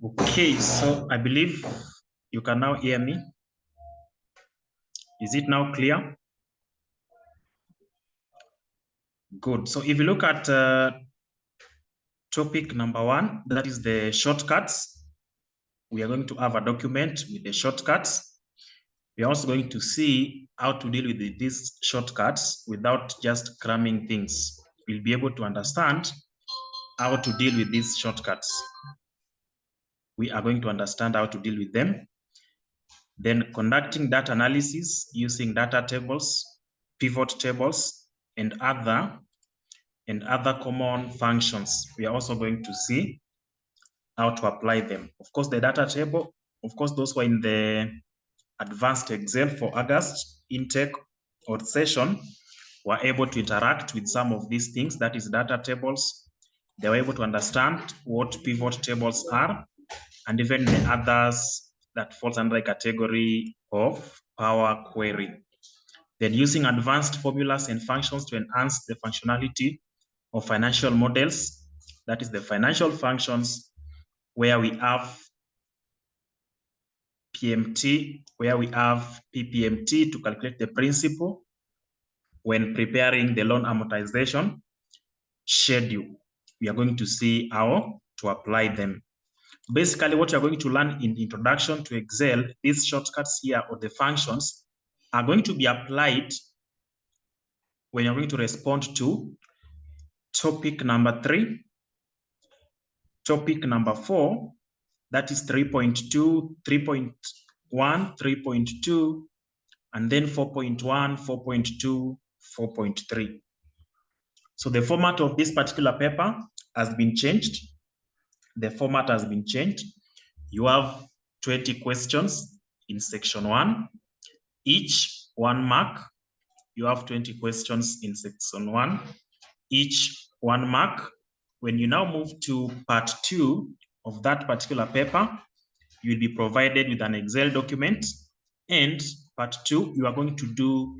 Okay, so I believe you can now hear me. Is it now clear? Good. So if you look at topic number 1, that is the shortcuts. We are going to have a document with the shortcuts. We are also going to see how to deal with these shortcuts without just cramming things. We'll be able to understand how to deal with these shortcuts. We are going to understand how to deal with them. Then conducting data analysis using data tables, pivot tables, and other common functions. We are also going to see how to apply them. Of course, the data table, of course, those were in the advanced Excel for August intake or session were able to interact with some of these things, that is data tables. They were able to understand what pivot tables are, and even the others that falls under the category of Power Query. Then using advanced formulas and functions to enhance the functionality of financial models, that is the financial functions where we have PMT, where we have PPMT to calculate the principal when preparing the loan amortization schedule. We are going to see how to apply them. Basically, what you're going to learn in the introduction to Excel, these shortcuts here or the functions are going to be applied when you're going to respond to topic number 3, topic number 4, that is 3.2, 3.1, 3.2, and then 4.1, 4.2, 4.3. So the format of this particular paper has been changed. The format has been changed. You have 20 questions in section 1, each 1 mark. You have 20 questions in section 1, each 1 mark. When you now move to part 2 of that particular paper, you will be provided with an Excel document, and part 2, you are going to do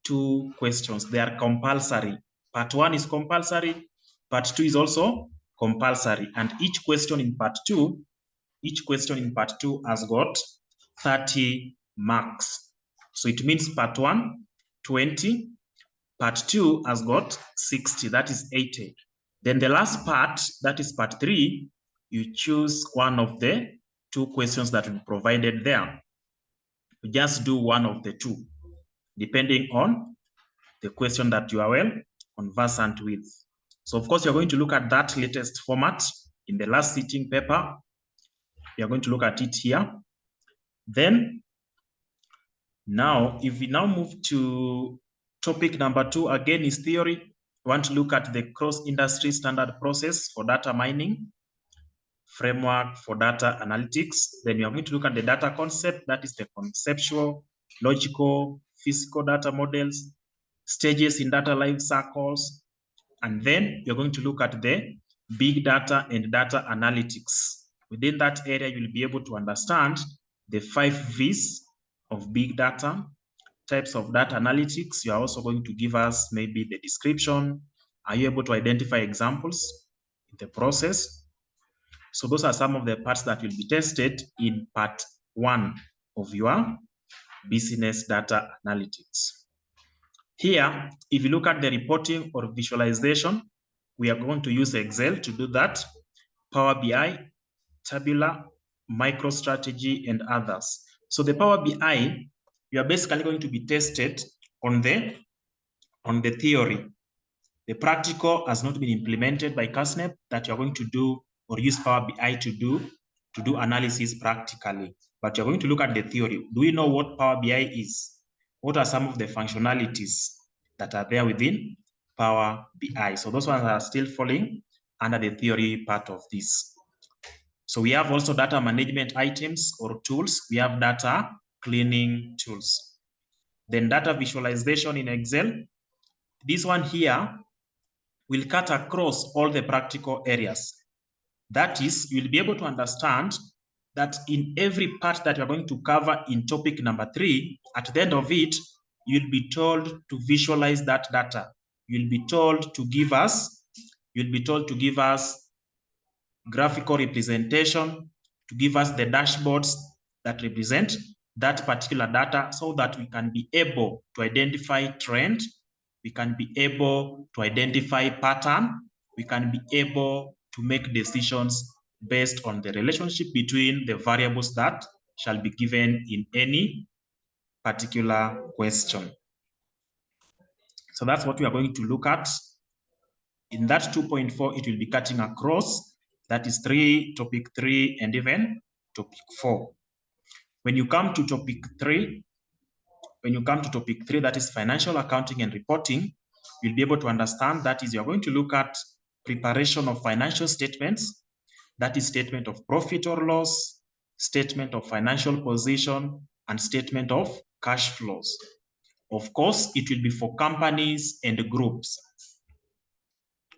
2 questions. They are compulsory. Part 1 is compulsory, part 2 is also compulsory, and each question in part 2 has got 30 marks. So it means part 1, 20, part 2 has got 60, that is 80. Then the last part, that is part 3, you choose one of the 2 questions that will be provided there. You just do one of the 2, depending on the question that you are well conversant with. So of course, you're going to look at that latest format in the last sitting paper. You're going to look at it here. Then now, if we now move to topic number 2, again is theory. We want to look at the cross-industry standard process for data mining, framework for data analytics. Then we are going to look at the data concept, that is the conceptual, logical, physical data models, stages in data life cycles, and then you're going to look at the big data and data analytics. Within that area, you'll be able to understand the 5 V's of big data, types of data analytics. You are also going to give us maybe the description. Are you able to identify examples in the process? So those are some of the parts that will be tested in part 1 of your business data analytics. Here, if you look at the reporting or visualization, we are going to use Excel to do that, Power BI, Tabular, MicroStrategy, and others. So the Power BI, you are basically going to be tested on the theory. The practical has not been implemented by CASNEP, that you're going to do or use Power BI to do analysis practically. But you're going to look at the theory. Do we know what Power BI is? What are some of the functionalities that are there within Power BI? So those ones are still falling under the theory part of this. So we have also data management items or tools. We have data cleaning tools. Then data visualization in Excel. This one here will cut across all the practical areas. That is, you'll be able to understand that in every part that you're going to cover in topic number 3, at the end of it, you'll be told to visualize that data. You'll be told to give us graphical representation, to give us the dashboards that represent that particular data so that we can be able to identify trend, we can be able to identify pattern, we can be able to make decisions based on the relationship between the variables that shall be given in any particular question. So that's what we are going to look at. In that 2.4, it will be cutting across. That is topic 3, and even topic 4. When you come to topic 3, that is financial accounting and reporting, you'll be able to understand that is you're going to look at preparation of financial statements. That is statement of profit or loss, statement of financial position, and statement of cash flows. Of course, it will be for companies and groups.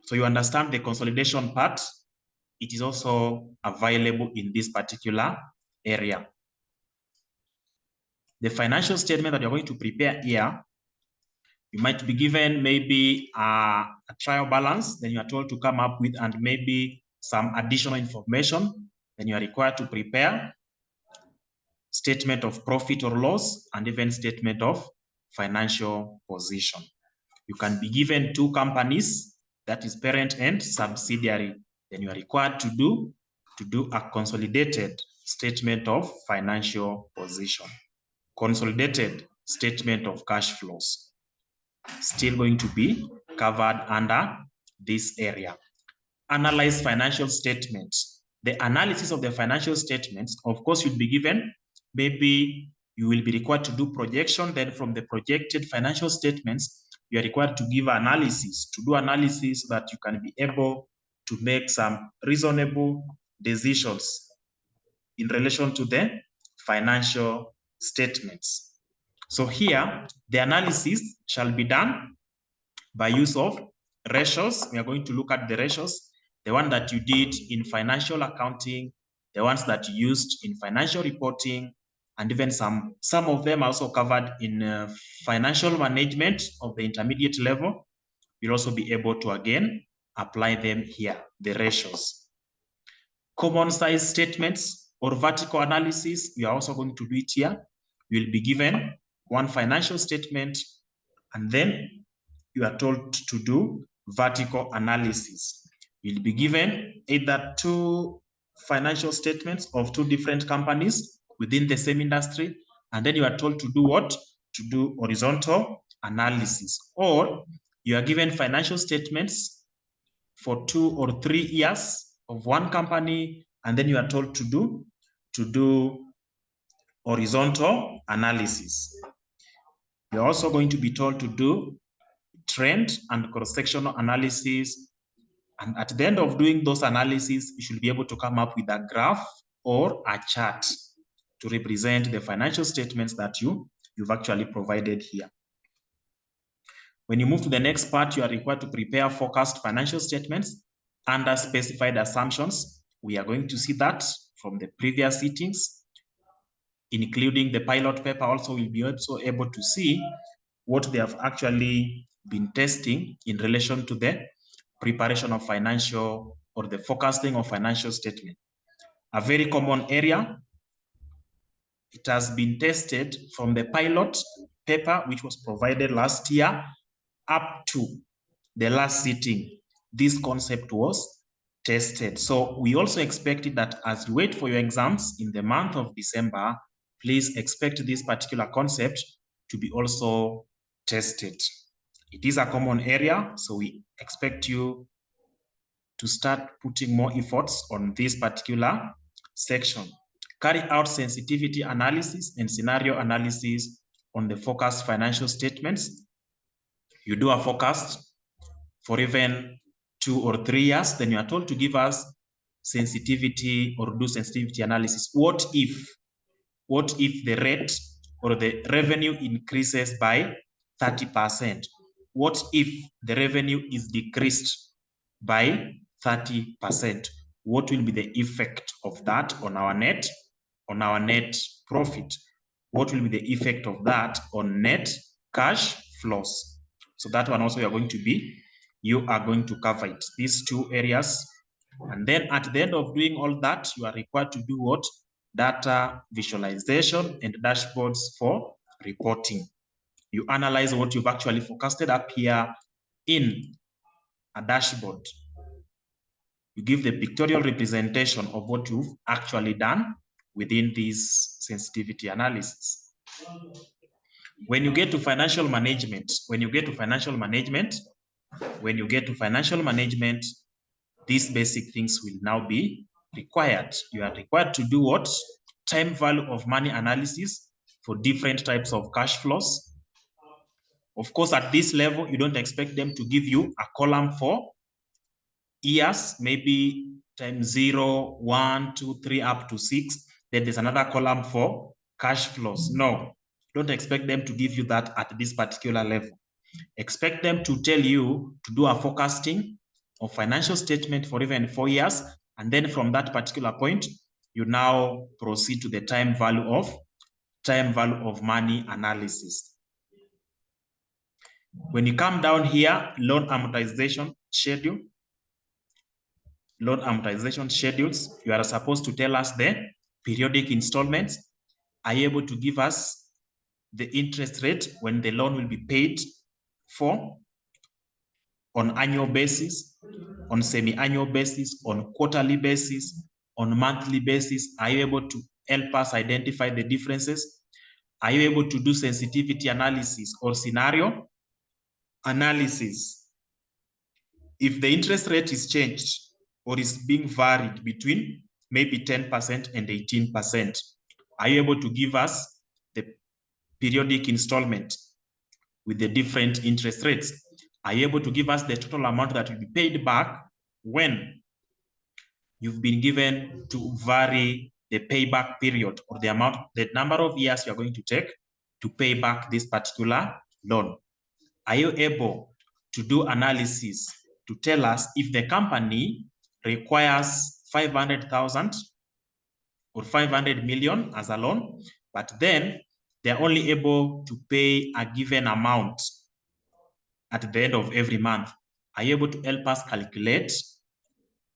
So you understand the consolidation part, it is also available in this particular area. The financial statement that you're going to prepare here, you might be given maybe a trial balance, then you are told to come up with and maybe some additional information, then you are required to prepare statement of profit or loss and even statement of financial position. You can be given 2 companies, that is parent and subsidiary, then you are required to do a consolidated statement of financial position, consolidated statement of cash flows. Still going to be covered under this area. Analyze financial statements. The analysis of the financial statements, of course, you'll be given, maybe you will be required to do projection, then from the projected financial statements, you are required to give analysis, to do analysis so that you can be able to make some reasonable decisions in relation to the financial statements. So here, the analysis shall be done by use of ratios. We are going to look at the ratios, the one that you did in financial accounting, the ones that you used in financial reporting, and even some of them also covered in financial management of the intermediate level. You'll also be able to again apply them here, the ratios. Common size statements or vertical analysis, you are also going to do it here. You'll be given one financial statement, and then you are told to do vertical analysis. You'll be given either 2 financial statements of 2 different companies within the same industry, and then you are told to do what? To do horizontal analysis. Or you are given financial statements for 2 or 3 years of one company, and then you are told to do horizontal analysis. You're also going to be told to do trend and cross-sectional analysis. And at the end of doing those analyses, you should be able to come up with a graph or a chart to represent the financial statements that you've actually provided here. When you move to the next part, you are required to prepare forecast financial statements under specified assumptions. We are going to see that from the previous sittings, including the pilot paper. Also, we'll be also able to see what they have actually been testing in relation to the preparation of financial or the forecasting of financial statement. A very common area, it has been tested from the pilot paper, which was provided last year, up to the last sitting. This concept was tested. So we also expected that as you wait for your exams in the month of December, please expect this particular concept to be also tested. It is a common area, so we expect you to start putting more efforts on this particular section. Carry out sensitivity analysis and scenario analysis on the forecast financial statements. You do a forecast for even 2 or 3 years, then you are told to give us sensitivity or do sensitivity analysis. What if the rate or the revenue increases by 30%? What if the revenue is decreased by 30%? What will be the effect of that on our net profit? What will be the effect of that on net cash flows? So that one also you are going to cover it. These 2 areas And then at the end of doing all that, you are required to do what? Data visualization and dashboards for reporting. You analyze what you've actually forecasted up here in a dashboard. You give the pictorial representation of what you've actually done within this sensitivity analysis. When you get to financial management, these basic things will now be required. You are required to do what? Time value of money analysis for different types of cash flows. Of course, at this level, you don't expect them to give you a column for years, maybe time 0, 1, 2, 3, up to 6. Then there's another column for cash flows. No, don't expect them to give you that at this particular level. Expect them to tell you to do a forecasting of financial statement for even 4 years. And then from that particular point, you now proceed to the time value of money analysis. When you come down here, loan amortization schedule. Loan amortization schedules, you are supposed to tell us the periodic installments. Are you able to give us the interest rate when the loan will be paid for on annual basis, on semi-annual basis, on quarterly basis, on monthly basis? Are you able to help us identify the differences? Are you able to do sensitivity analysis or scenario analysis? If the interest rate is changed or is being varied between maybe 10% and 18%, are you able to give us the periodic installment with the different interest rates? Are you able to give us the total amount that will be paid back when you've been given to vary the payback period or the number of years you're going to take to pay back this particular loan? Are you able to do analysis to tell us if the company requires 500,000 or 500 million as a loan, but then they're only able to pay a given amount at the end of every month? Are you able to help us calculate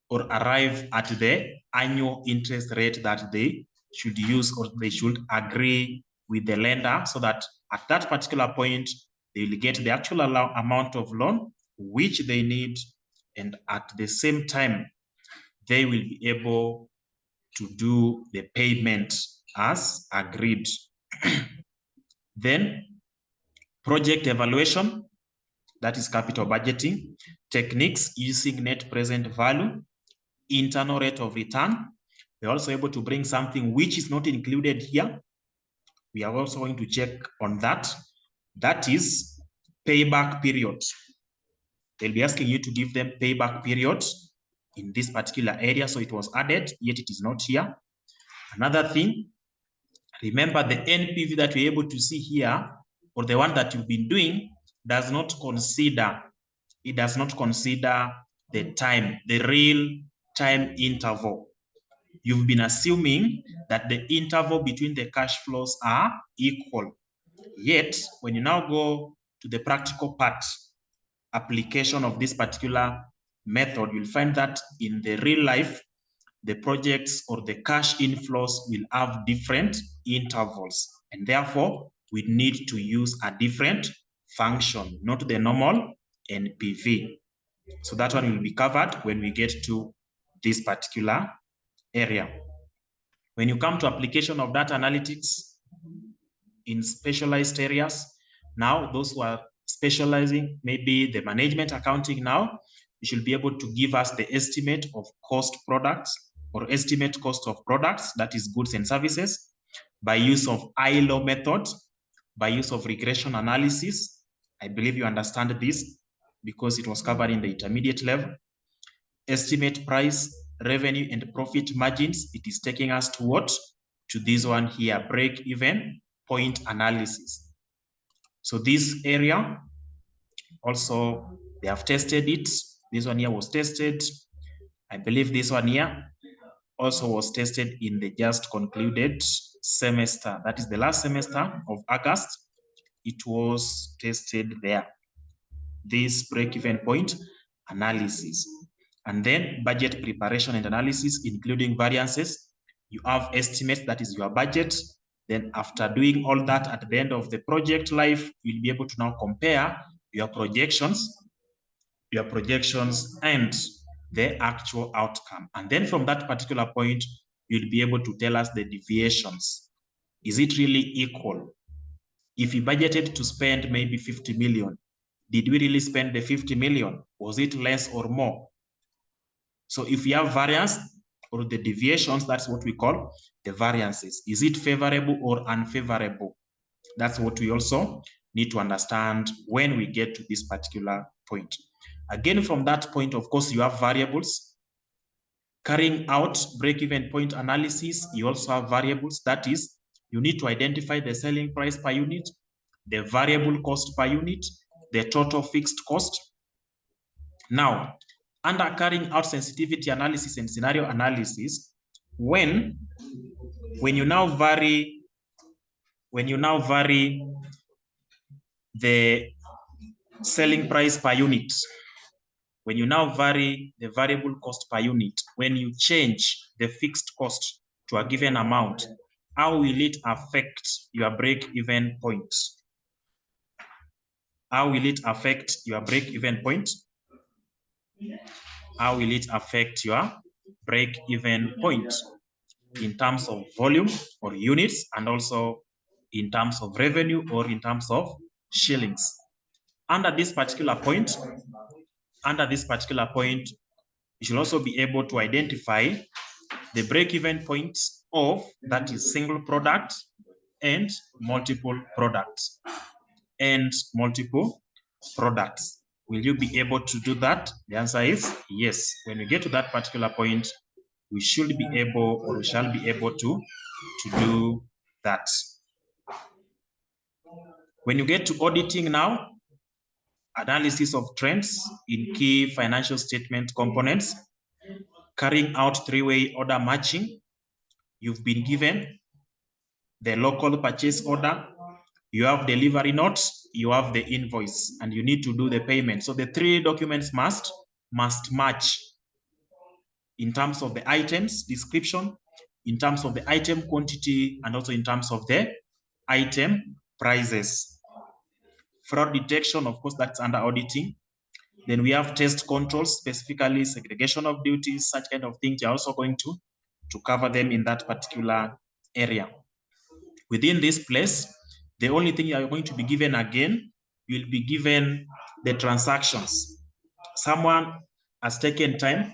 or arrive at the annual interest rate that they should use or they should agree with the lender, so that at that particular point, they will get the actual amount of loan which they need, and at the same time, they will be able to do the payment as agreed. Then project evaluation, that is capital budgeting, techniques using net present value, internal rate of return. We're also able to bring something which is not included here. We are also going to check on that. That is payback period. They'll be asking you to give them payback periods in this particular area. So it was added, yet it is not here. Another thing, remember the NPV that you're able to see here, or the one that you've been doing, does not consider the time, the real time interval. You've been assuming that the interval between the cash flows are equal. Yet, when you now go to the practical part, application of this particular method, you'll find that in the real life, the projects or the cash inflows will have different intervals. And therefore, we need to use a different function, not the normal NPV. So that one will be covered when we get to this particular area. When you come to application of data analytics in specialized areas, now those who are specializing, maybe the management accounting now, you should be able to give us the estimate of cost products or estimate cost of products, that is goods and services, by use of ILO method, by use of regression analysis. I believe you understand this because it was covered in the intermediate level. Estimate price, revenue, and profit margins. It is taking us to what? To this one here, break-even point analysis. So this area, also, they have tested it. This one here was tested. I believe this one here also was tested in the just concluded semester. That is the last semester of August. It was tested there. This break-even point analysis. And then budget preparation and analysis, including variances. You have estimates, that is your budget. Then after doing all that, at the end of the project life, you'll be able to now compare your projections and the actual outcome. And then from that particular point, you'll be able to tell us the deviations. Is it really equal? If you budgeted to spend maybe 50 million, did we really spend the 50 million? Was it less or more? So if you have variance or the deviations, that's what we call the variances. Is it favorable or unfavorable? That's what we also need to understand when we get to this particular point. Again, from that point, of course, you have variables. Carrying out break-even point analysis, you also have variables. That is, you need to identify the selling price per unit, the variable cost per unit, the total fixed cost. Now, under carrying out sensitivity analysis and scenario analysis, when you now vary the selling price per unit, when you now vary the variable cost per unit, when you change the fixed cost to a given amount, how will it affect your break-even point? How will it affect your break-even point? How will it affect your break-even point in terms of volume or units, and also in terms of revenue or in terms of shillings? Under this particular point, you should also be able to identify the break-even points of, that is, single product and multiple products. Will you be able to do that? The answer is yes. When we get to that particular point, we should be able, or we shall be able to do that. When you get to auditing now, analysis of trends in key financial statement components, carrying out three-way order matching. You've been given the local purchase order, you have delivery notes, you have the invoice, and you need to do the payment. So the three documents must match in terms of the items description, in terms of the item quantity, and also in terms of the item prices. Fraud detection, of course, that's under auditing. Then we have test controls, specifically segregation of duties, such kind of things. You're also going to cover them in that particular area. Within this place, the only thing you are going to be given again, you'll be given the transactions. Someone has taken time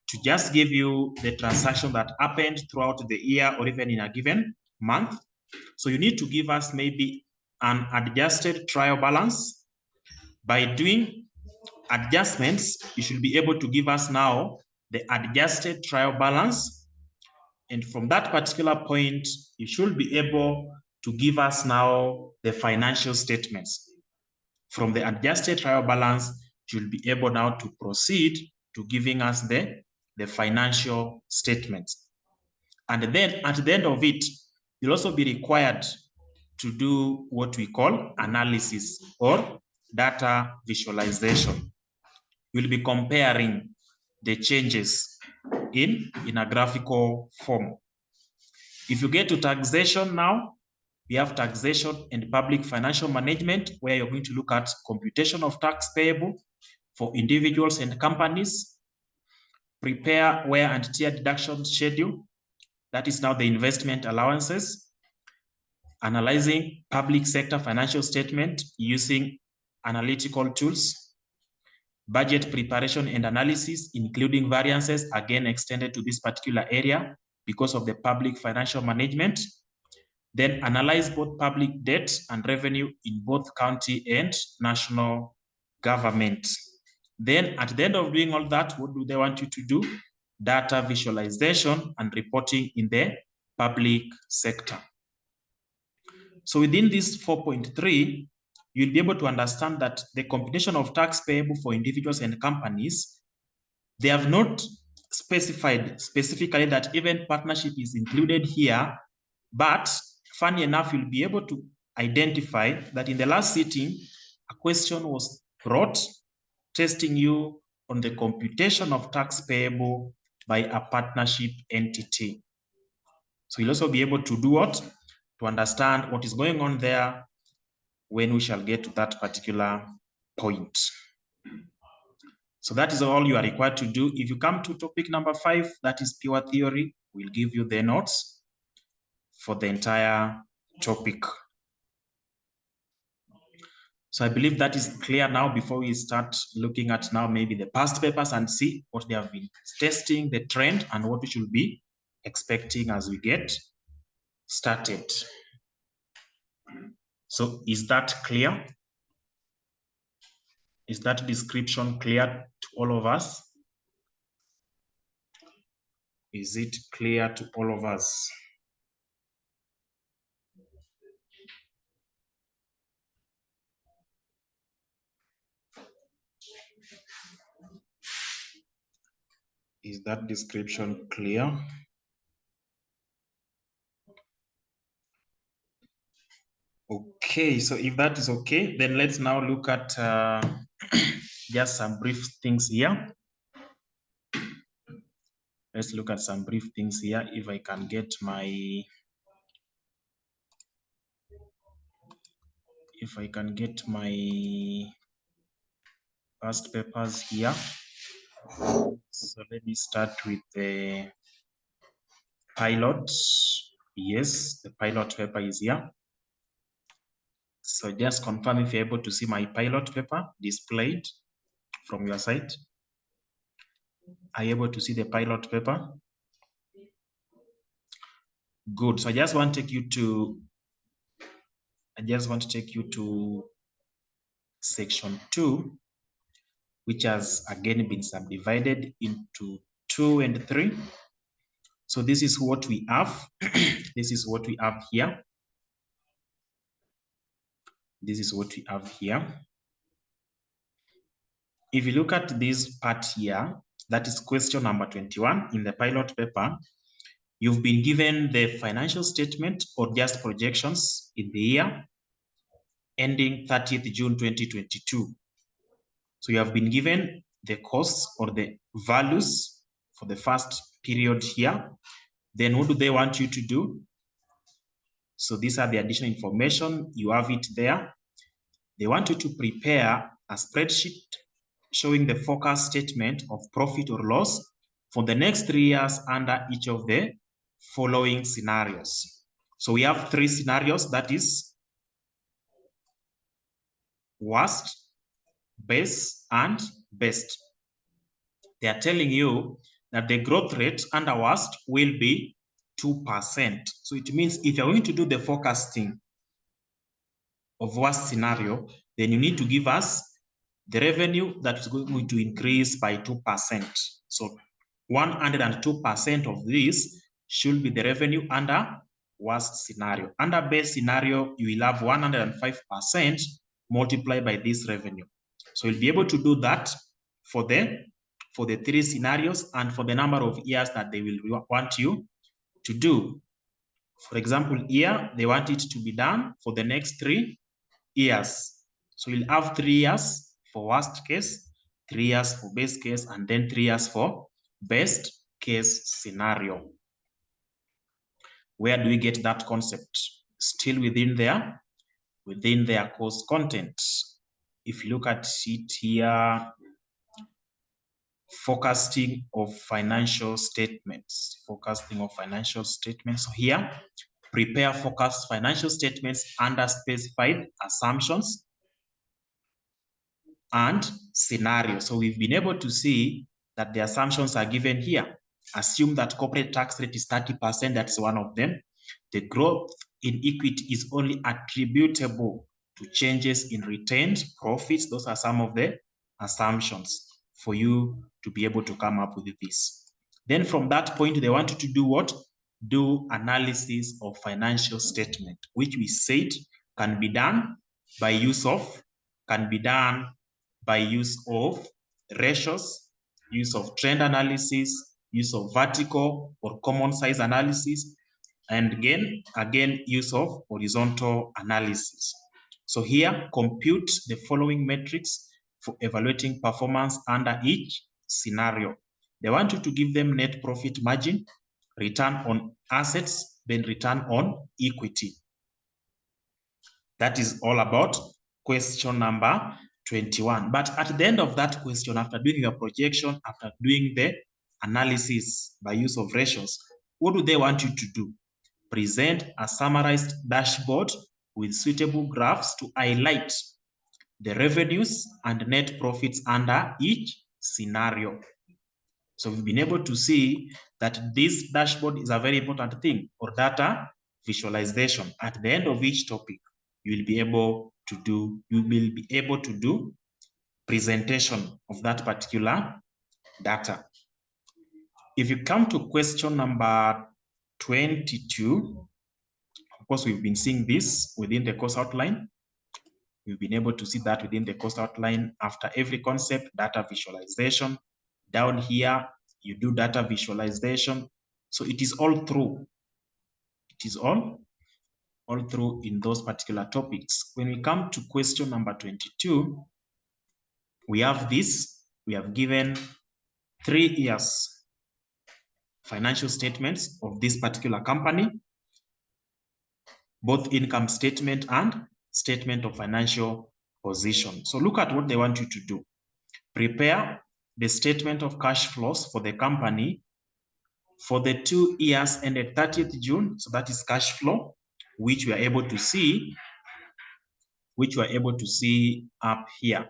to just give you the transaction that happened throughout the year or even in a given month. So you need to give us maybe an adjusted trial balance. By doing adjustments, you should be able to give us now the adjusted trial balance. And from that particular point, you should be able to give us now the financial statements. From the adjusted trial balance, you'll be able now to proceed to giving us the financial statements. And then at the end of it, you'll also be required to do what we call analysis or data visualization. You'll be comparing the changes in a graphical form. If you get to taxation now, we have taxation and public financial management, where you're going to look at computation of tax payable for individuals and companies, prepare wear and tear deduction schedule, that is now the investment allowances, analyzing public sector financial statement using analytical tools, budget preparation and analysis, including variances, again extended to this particular area because of the public financial management. Then analyze both public debt and revenue in both county and national government. Then at the end of doing all that, what do they want you to do? Data visualization and reporting in the public sector. So within this 4.3, you'll be able to understand that the computation of tax payable for individuals and companies, they have not specified specifically that even partnership is included here, but funny enough, you'll be able to identify that in the last sitting, a question was brought testing you on the computation of tax payable by a partnership entity. So you'll also be able to do what? To understand what is going on there when we shall get to that particular point. So that is all you are required to do. If you come to topic number 5, that is pure theory, we'll give you the notes for the entire topic. So I believe that is clear now before we start looking at now maybe the past papers and see what they have been testing, the trend, and what we should be expecting as we get started. So is that clear? Is that description clear to all of us? Is it clear to all of us? Is that description clear? Okay, so if that is okay, then let's now look at just some brief things here. Let's look at some brief things here. If I can get my, past papers here. So let me start with the pilot. Yes, the pilot paper is here. So just confirm if you're able to see my pilot paper displayed from your side. Are you able to see the pilot paper? Good. So I just want to take you to section 2, which has again been subdivided into 2 and 3. So this is what we have. This is what we have here. This is what we have here. If you look at this part here, that is question number 21 in the pilot paper, you've been given the financial statement or just projections in the year ending 30th June 2022. So you have been given the costs or the values for the first period here. Then what do they want you to do? So these are the additional information. You have it there. They want you to prepare a spreadsheet showing the forecast statement of profit or loss for the next 3 years under each of the following scenarios. So we have 3 scenarios, that is worst, base, and best. They are telling you that the growth rate under worst will be 2%. So it means if you're going to do the forecasting of worst scenario, then you need to give us the revenue that is going to increase by 2%. So 102% of this should be the revenue under worst scenario. Under best scenario, you will have 105% multiplied by this revenue. So you'll be able to do that for the 3 scenarios and for the number of years that they will want you to do. For example, here, they want it to be done for the next 3 years. So you'll have 3 years for worst case, 3 years for best case, and then 3 years for best case scenario. Where do we get that concept? Still within their course content. If you look at it here, forecasting of financial statements. So here, prepare forecast financial statements under specified assumptions and scenarios. So we've been able to see that the assumptions are given here. Assume that corporate tax rate is 30%, that's one of them. The growth in equity is only attributable to changes in retained profits. Those are some of the assumptions for you to be able to come up with this. Then from that point, they want you to do what? Do analysis of financial statement, which we said can be done by use of ratios, use of trend analysis, use of vertical or common size analysis, and again, use of horizontal analysis. So here, compute the following metrics for evaluating performance under each scenario. They want you to give them net profit margin, return on assets, then return on equity. That is all about question number 21. But at the end of that question, after doing your projection, after doing the analysis by use of ratios, what do they want you to do? Present a summarized dashboard with suitable graphs to highlight the revenues and net profits under each scenario. So we've been able to see that this dashboard is a very important thing, or data visualization. At the end of each topic, you will be able to do presentation of that particular data. If you come to question number 22, of course, we've been seeing this within the course outline. We've been able to see that within the course outline. After every concept, data visualization. Down here, you do data visualization. So it is all through. It is all through in those particular topics. When we come to question number 22, we have this. We have given 3 years financial statements of this particular company, both income statement and statement of financial position. So look at what they want you to do. Prepare the statement of cash flows for the company for the 2 years ended 30th June. So that is cash flow, which we are able to see, up here.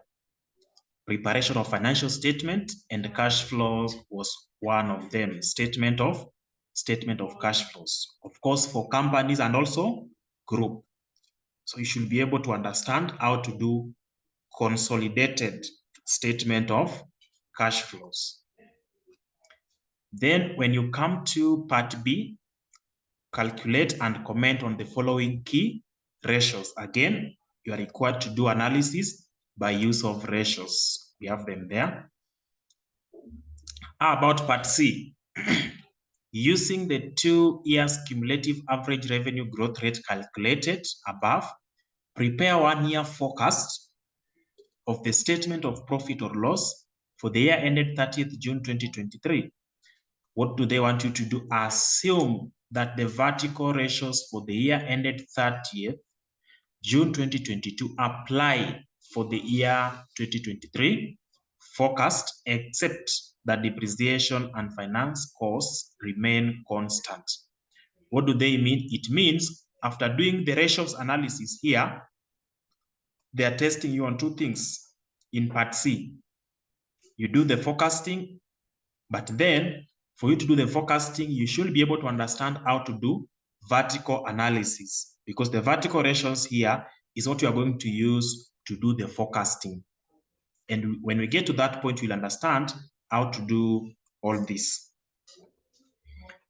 Preparation of financial statement and cash flows was one of them. Statement of cash flows, of course, for companies and also group. So you should be able to understand how to do consolidated statement of cash flows. Then when you come to part B, calculate and comment on the following key ratios. Again, you are required to do analysis by use of ratios. We have them there. How about part C? Using the 2 years cumulative average revenue growth rate calculated above, prepare 1 year forecast of the statement of profit or loss for the year ended 30th June 2023. What do they want you to do? Assume that the vertical ratios for the year ended 30th June 2022 apply for the year 2023 forecast, except that depreciation and finance costs remain constant. What do they mean? It means after doing the ratios analysis here, they are testing you on 2 things. In part C, you do the forecasting, but then for you to do the forecasting, you should be able to understand how to do vertical analysis, because the vertical ratios here is what you are going to use to do the forecasting. And when we get to that point, you'll understand how to do all this.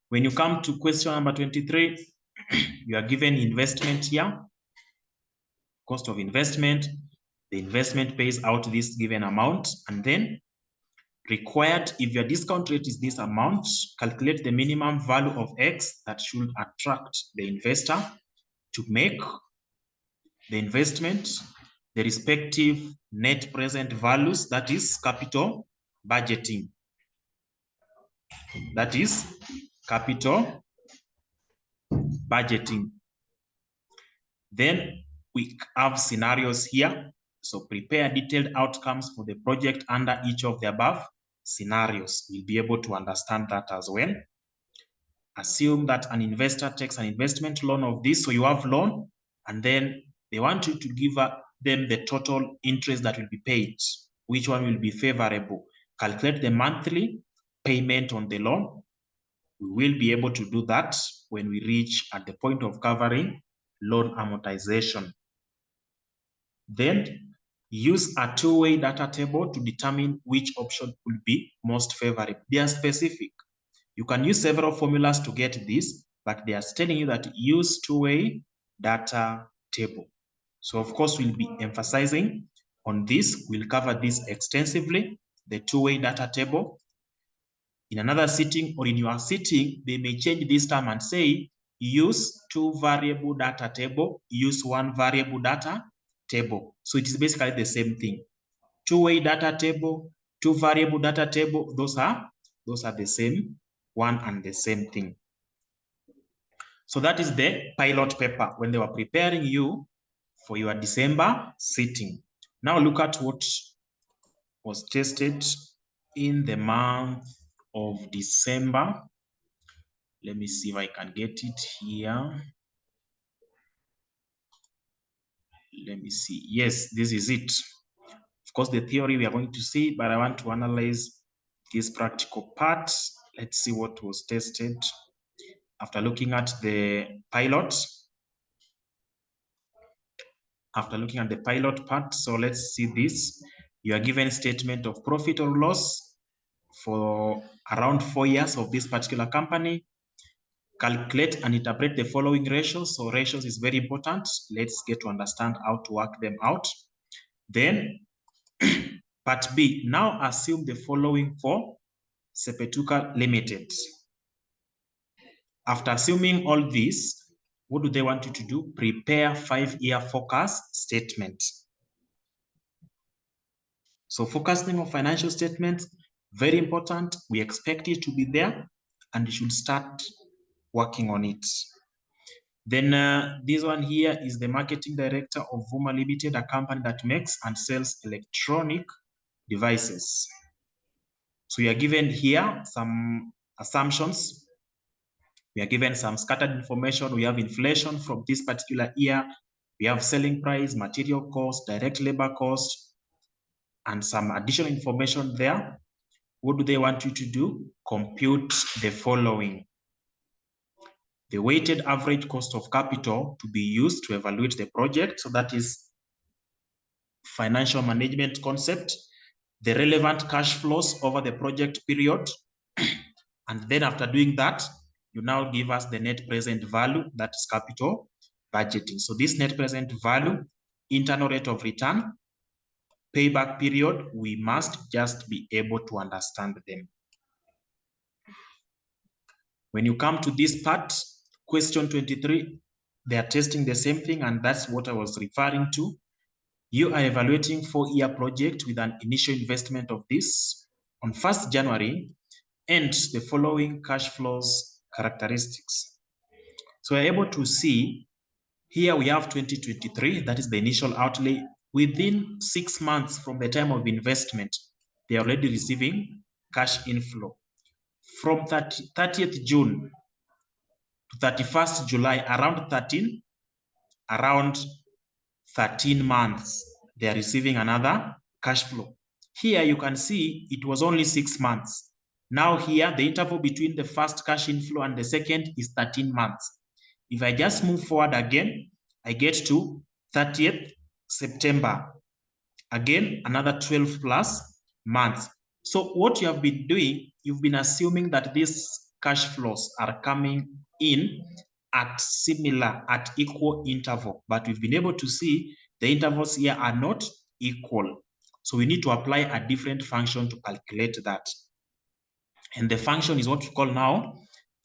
When you come to question number 23, you are given investment here, cost of investment. The investment pays out this given amount, and then required, if your discount rate is this amount, calculate the minimum value of X that should attract the investor to make the investment, the respective net present values, that is capital budgeting. That is capital budgeting. Then we have scenarios here. So prepare detailed outcomes for the project under each of the above scenarios. You'll be able to understand that as well. Assume that an investor takes an investment loan of this. So you have loan, and then they want you to give them the total interest that will be paid. Which one will be favorable? Calculate the monthly payment on the loan. We will be able to do that when we reach at the point of covering loan amortization. Then use a 2-way data table to determine which option will be most favorable. They are specific. You can use several formulas to get this, but they are telling you that use 2-way data table. So of course, we'll be emphasizing on this. We'll cover this extensively, the 2-way data table. In another sitting or in your sitting, they may change this term and say, use 2 variable data table, use 1 variable data table. So it is basically the same thing. two-way data table, two variable data table, those are the same one and the same thing. So that is the pilot paper when they were preparing you for your December sitting. Now look at what was tested in the month of December. Let me see if I can get it here. Let me see. Yes, this is it. Of course, the theory we are going to see, but I want to analyze this practical part. Let's see what was tested after looking at the pilot. After looking at the pilot part, so let's see this. You are given a statement of profit or loss for around 4 years of this particular company. Calculate and interpret the following ratios. So ratios is very important. Let's get to understand how to work them out. Then part B, now assume the following for Sepetuka Limited. After assuming all this, what do they want you to do? Prepare 5-year forecast statement. So forecasting of financial statements, very important. We expect it to be there and you should start working on it. Then this one here is the marketing director of Vuma Limited, a company that makes and sells electronic devices. So you are given here some assumptions. We are given some scattered information. We have inflation from this particular year. We have selling price, material cost, direct labor cost, and some additional information there. What do they want you to do? Compute the following. The weighted average cost of capital to be used to evaluate the project. So that is financial management concept. The relevant cash flows over the project period. And then after doing that, you now give us the net present value, that is capital budgeting. So this net present value, internal rate of return, payback period, we must just be able to understand them. When you come to this part, question 23, they are testing the same thing, and that's what I was referring to. You are evaluating 4-year project with an initial investment of this on 1st January and the following cash flows characteristics. So we're able to see here we have 2023, that is the initial outlay. Within 6 months from the time of investment, they are already receiving cash inflow. From 30th June to 31st July, around 13 months, they are receiving another cash flow. Here you can see it was only 6 months. Now here, the interval between the first cash inflow and the second is 13 months. If I just move forward again, I get to 30th September. Again, another 12 plus months. So what you have been doing, you've been assuming that these cash flows are coming in at equal interval, but we've been able to see the intervals here are not equal. So we need to apply a different function to calculate that. And the function is what we call now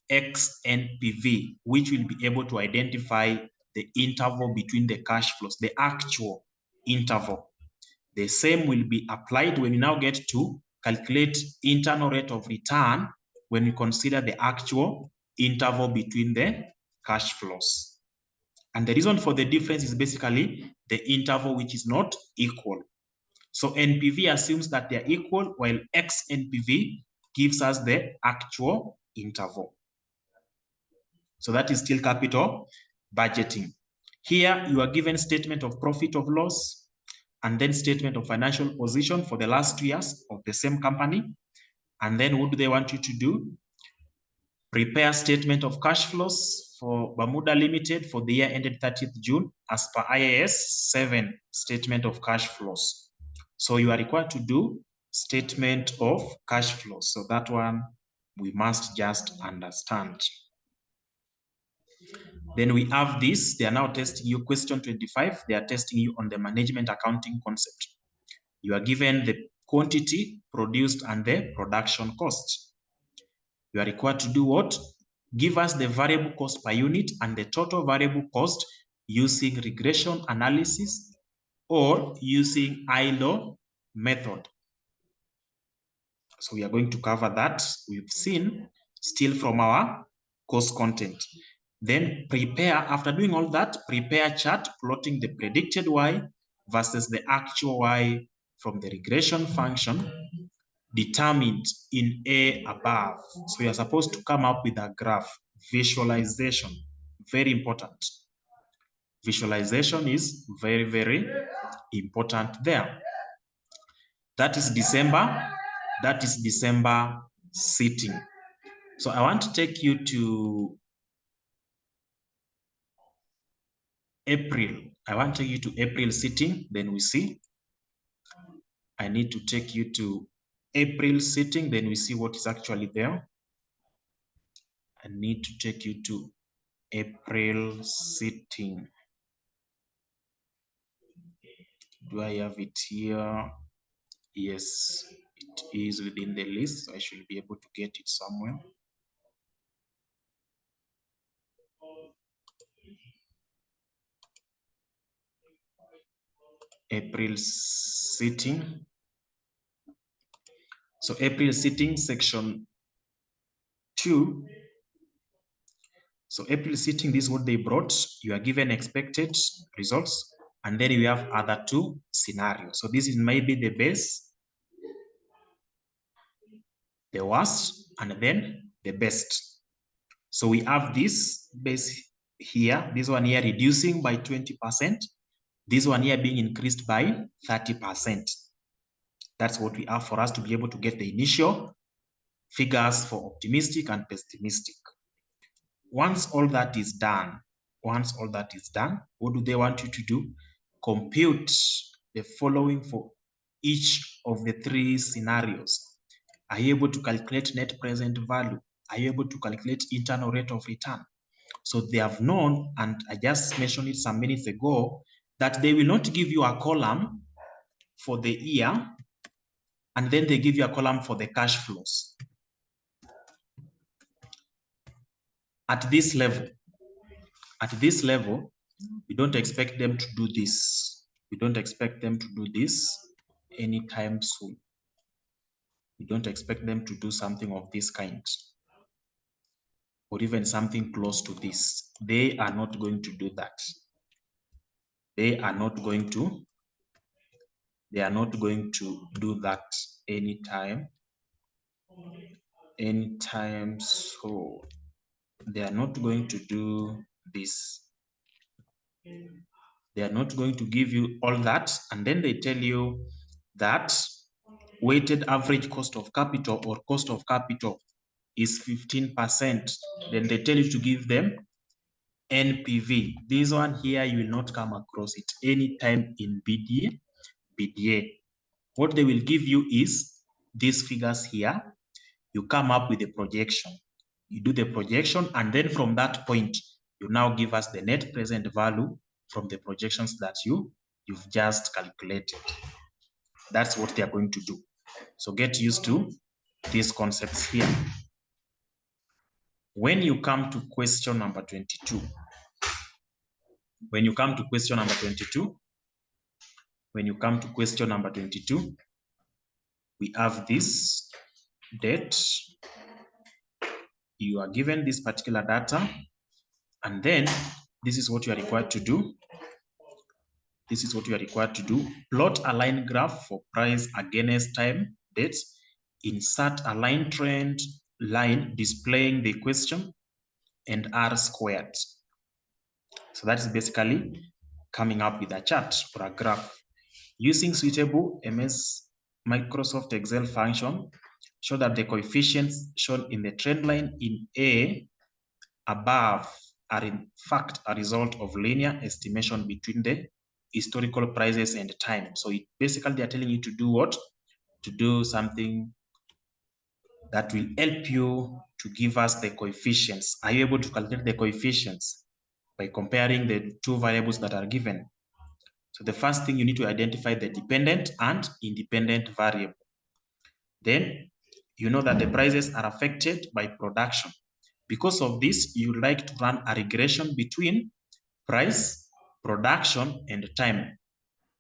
XNPV, which will be able to identify the interval between the cash flows, the actual interval. The same will be applied when you now get to calculate internal rate of return when you consider the actual interval between the cash flows. And the reason for the difference is basically the interval which is not equal. So NPV assumes that they're equal, while XNPV gives us the actual interval. So that is still capital budgeting. Here you are given statement of profit or loss, and then statement of financial position for the last 2 years of the same company. And then what do they want you to do? Prepare statement of cash flows for Bermuda Limited for the year ended 30th June as per IAS 7 statement of cash flows. So you are required to do statement of cash flows. So that one we must just understand. Then we have this, they are now testing you, question 25, they are testing you on the management accounting concept. You are given the quantity produced and the production cost. You are required to do what? Give us the variable cost per unit and the total variable cost using regression analysis or using ILO method. So we are going to cover that. We've seen still from our course content. Then prepare, after doing all that, prepare chart plotting the predicted Y versus the actual Y from the regression function determined in A above. So you're supposed to come up with a graph. Visualization, very important. Visualization is very, very important there. That is December. That is December sitting. So I want to take you to April. I want to take you to April sitting, then we see. I need to take you to April sitting, then we see what is actually there. I need to take you to April sitting. Do I have it here? Yes, it is within the list. So I should be able to get it somewhere. April sitting. So April sitting section 2. So April sitting, this is what they brought. You are given expected results, and then you have other 2 scenarios. So this is maybe the best, the worst, and then the best. So we have this base here, this one here reducing by 20%, this one here being increased by 30%. That's what we have for us to be able to get the initial figures for optimistic and pessimistic. Once all that is done, what do they want you to do? Compute the following for each of the 3 scenarios. Are you able to calculate net present value? Are you able to calculate internal rate of return? So they have known, and I just mentioned it some minutes ago, that they will not give you a column for the year, and then they give you a column for the cash flows. At this level, we don't expect them to do this. We don't expect them to do this anytime soon. We don't expect them to do something of this kind, or even something close to this. They are not going to do that. They are not going to do that anytime soon. They are not going to do this. They are not going to give you all that, and then they tell you that weighted average cost of capital or cost of capital is 15%. Then they tell you to give them NPV. This one here, you will not come across it anytime in BDA. What they will give you is these figures here. You come up with a projection. You do the projection, and then from that point, you now give us the net present value from the projections that you've just calculated. That's what they are going to do. So get used to these concepts here. When you come to question number 22, we have this date. You are given this particular data, and then this is what you are required to do. Plot a line graph for price against time dates. Insert a line trend line displaying the question and R squared. So that is basically coming up with a chart or a graph. Using suitable MS Microsoft Excel function, show that the coefficients shown in the trend line in A above are in fact a result of linear estimation between the historical prices and time. So it basically they are telling you to do what? To do something that will help you to give us the coefficients. Are you able to calculate the coefficients by comparing the 2 variables that are given? So the first thing, you need to identify the dependent and independent variable. Then you know that the prices are affected by production. Because of this, you would like to run a regression between price, production, and time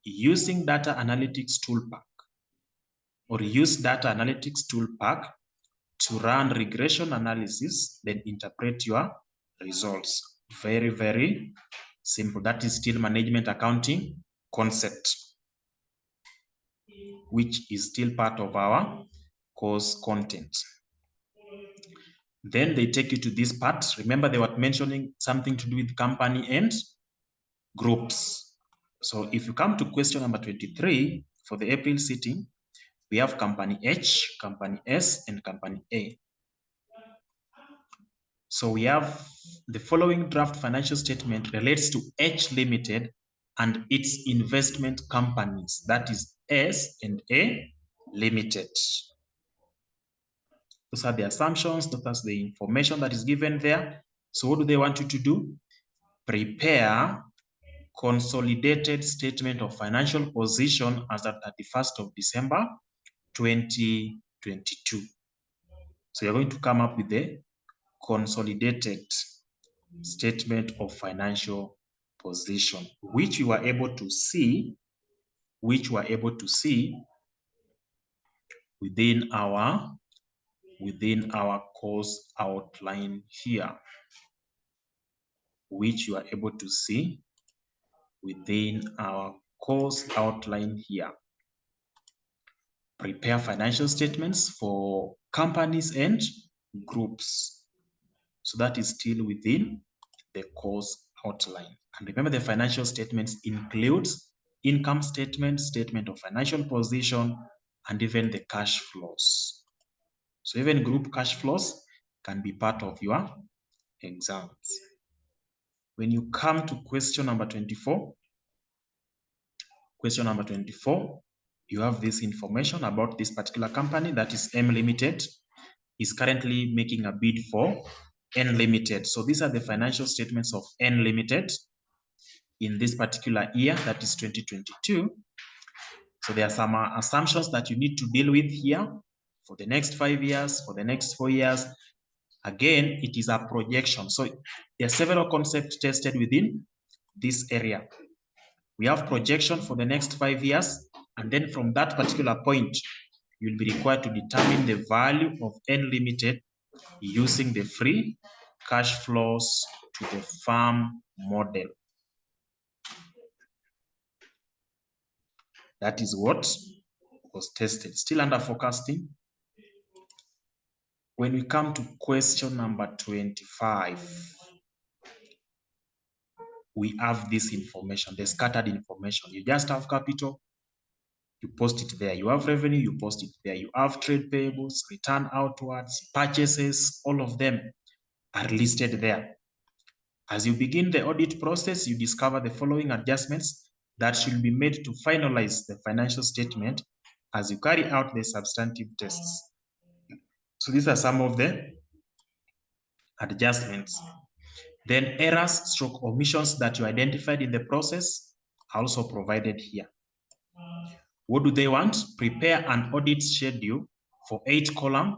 using data analytics toolpack. or use data analytics tool pack to run regression analysis, then interpret your results. Very, very simple. That is still management accounting concept, which is still part of our course content. Then they take you to this part. Remember, they were mentioning something to do with company and groups. So if you come to question number 23 for the April sitting, we have company H, company S, and company A. So we have the following draft financial statement relates to H Limited and its investment companies, that is S and A Limited. Those are the assumptions, that's the information that is given there. So what do they want you to do? Prepare consolidated statement of financial position as at 31st of December 2022. So you're going to come up with the consolidated statement of financial position, which you are able to see, within our course outline here, which you are able to see within our course outline here. Prepare financial statements for companies and groups. So that is still within the course outline. And remember, the financial statements includes income statement, statement of financial position, and even the cash flows. So even group cash flows can be part of your exams. When you come to question number 24, you have this information about this particular company, that is M Limited, is currently making a bid for N Limited. So these are the financial statements of N Limited in this particular year, that is 2022. So there are some assumptions that you need to deal with here for the next 5 years, for the next 4 years. Again, it is a projection. So there are several concepts tested within this area. We have projection for the next 5 years, and then from that particular point, you'll be required to determine the value of N Limited using the free cash flows to the firm model. That is what was tested, still under forecasting. When we come to question number 25, we have this information, the scattered information. You just have capital, you post it there. You have revenue, you post it there. You have trade payables, return outwards, purchases, all of them are listed there. As you begin the audit process, you discover the following adjustments that should be made to finalize the financial statement as you carry out the substantive tests. So these are some of the adjustments. Then errors / omissions that you identified in the process are also provided here. What do they want? Prepare an audit schedule for 8 columns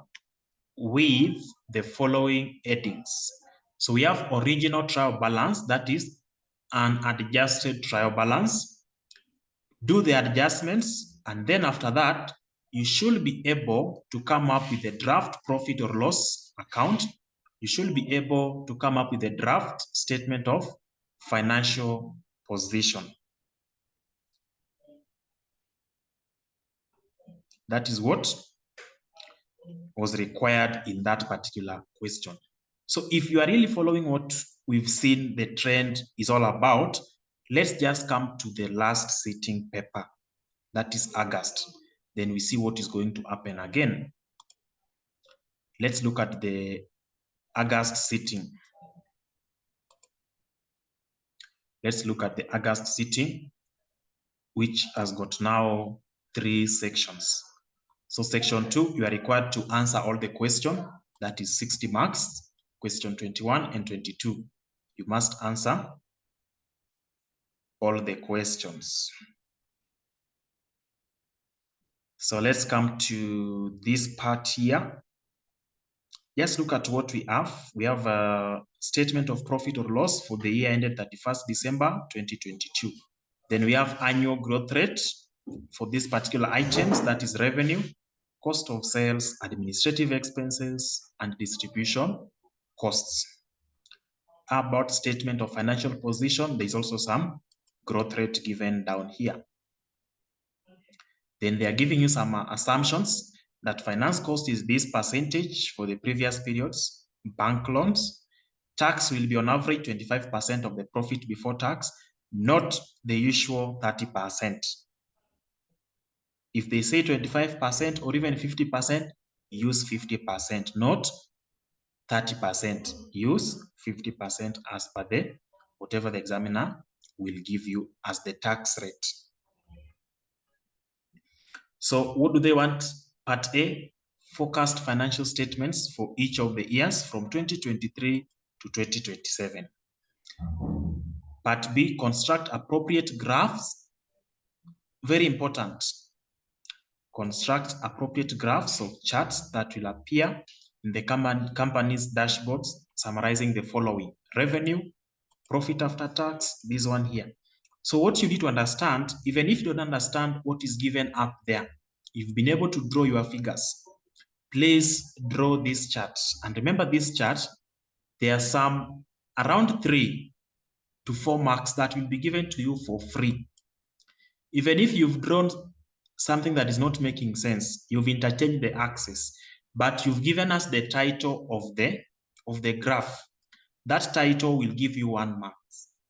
with the following headings. So we have original trial balance, that is an adjusted trial balance. Do the adjustments, and then after that, you should be able to come up with a draft profit or loss account. You should be able to come up with a draft statement of financial position. That is what was required in that particular question. So if you are really following what we've seen the trend is all about, let's just come to the last sitting paper, that is August. Then we see what is going to happen again. Let's look at the August sitting. Let's look at the August sitting, which has got now 3 sections. So section 2, you are required to answer all the questions, that is 60 marks. Question 21 and 22, you must answer all the questions. So let's come to this part here. Just look at what we have. We have a statement of profit or loss for the year ended 31st December 2022. Then we have annual growth rate for these particular items, that is revenue, cost of sales, administrative expenses, and distribution costs. About statement of financial position, there's also some growth rate given down here. Then they are giving you some assumptions that finance cost is this percentage for the previous periods, bank loans, tax will be on average 25% of the profit before tax, not the usual 30%. If they say 25% or even 50%, use 50%, not 30%. Use 50% as per the whatever the examiner will give you as the tax rate. So what do they want? Part A, forecast financial statements for each of the years from 2023 to 2027. Part B, construct appropriate graphs. Very important. Construct appropriate graphs of charts that will appear in the company's dashboards summarizing the following: revenue, profit after tax, this one here. So what you need to understand, even if you don't understand what is given up there, you've been able to draw your figures. Please draw this chart. And remember this chart, there are some around 3 to 4 marks that will be given to you for free. Even if you've drawn something that is not making sense, you've interchanged the axis, but you've given us the title of the graph. That title will give you 1 mark.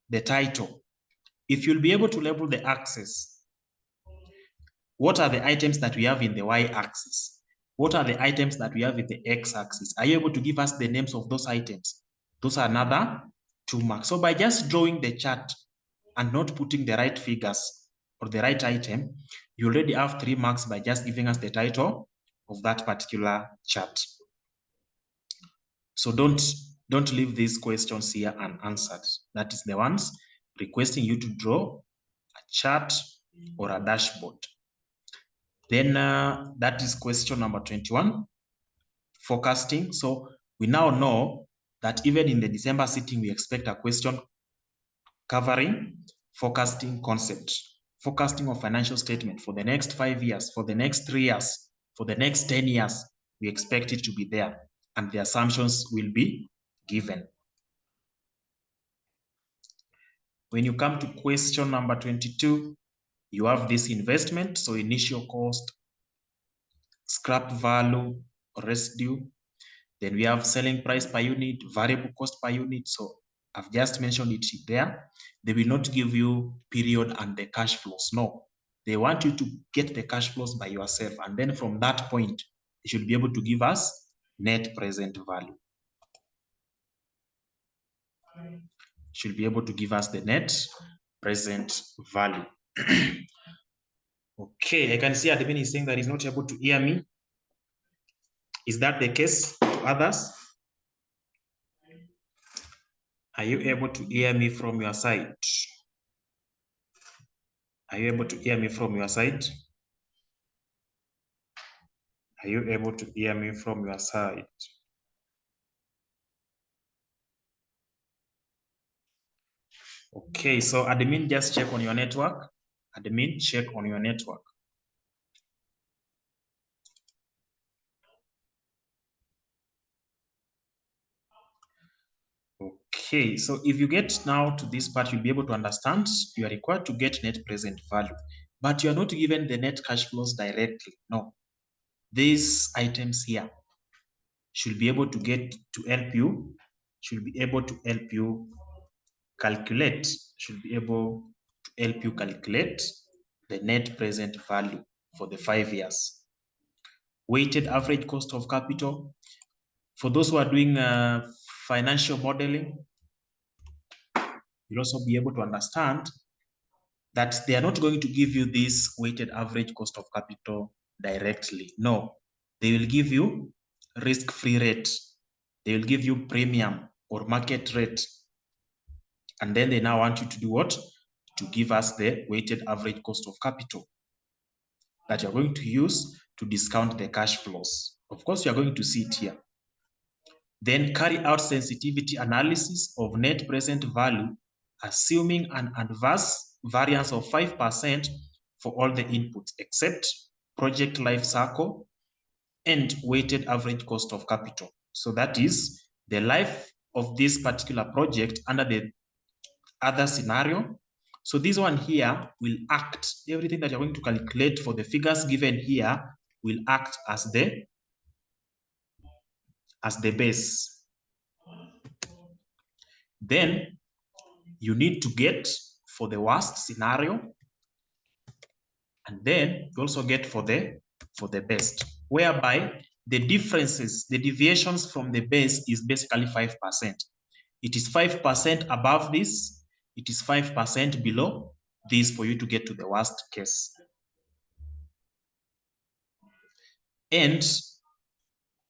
The title. If you'll be able to label the axis, what are the items that we have in the y-axis? What are the items that we have in the x-axis? Are you able to give us the names of those items? Those are another 2 marks. So by just drawing the chart and not putting the right figures or the right item, you already have 3 marks by just giving us the title of that particular chart. So don't leave these questions here unanswered. That is the ones requesting you to draw a chart or a dashboard. Then that is question number 21, forecasting. So we now know that even in the December sitting, we expect a question covering forecasting concept, forecasting of financial statement for the next 5 years, for the next 3 years, for the next 10 years. We expect it to be there, and the assumptions will be given. When you come to question number 22, you have this investment, so initial cost, scrap value, residue. Then we have selling price per unit, variable cost per unit. So I've just mentioned it there. They will not give you period and the cash flows. No, they want you to get the cash flows by yourself. And then from that point, you should be able to give us net present value. Should be able to give us the net present value. Okay, I can see admin is saying that he's not able to hear me. Is that the case to others? Are you able to hear me from your side? Are you able to hear me from your side? Are you able to hear me from your side? Okay, so admin, just check on your network. Admin, check on your network. Okay, so if you get now to this part, you'll be able to understand you are required to get net present value, but you are not given the net cash flows directly. No, these items here should be able to get to help you, should be able to help you calculate, should be able to help you calculate the net present value for the 5 years. Weighted average cost of capital. For those who are doing financial modeling, you'll also be able to understand that they are not going to give you this weighted average cost of capital directly. No, they will give you risk-free rate. They will give you premium or market rate. And then they now want you to do what? To give us the weighted average cost of capital that you're going to use to discount the cash flows. Of course, you're going to see it here. Then carry out sensitivity analysis of net present value, assuming an adverse variance of 5% for all the inputs except project life cycle, and weighted average cost of capital. So that is the life of this particular project under the other scenario. So this one here will act, everything that you're going to calculate for the figures given here will act as the base. Then you need to get for the worst scenario, and then you also get for the best, whereby the differences, the deviations from the base is basically 5%. It is 5% above this, it is 5% below this for you to get to the worst case. And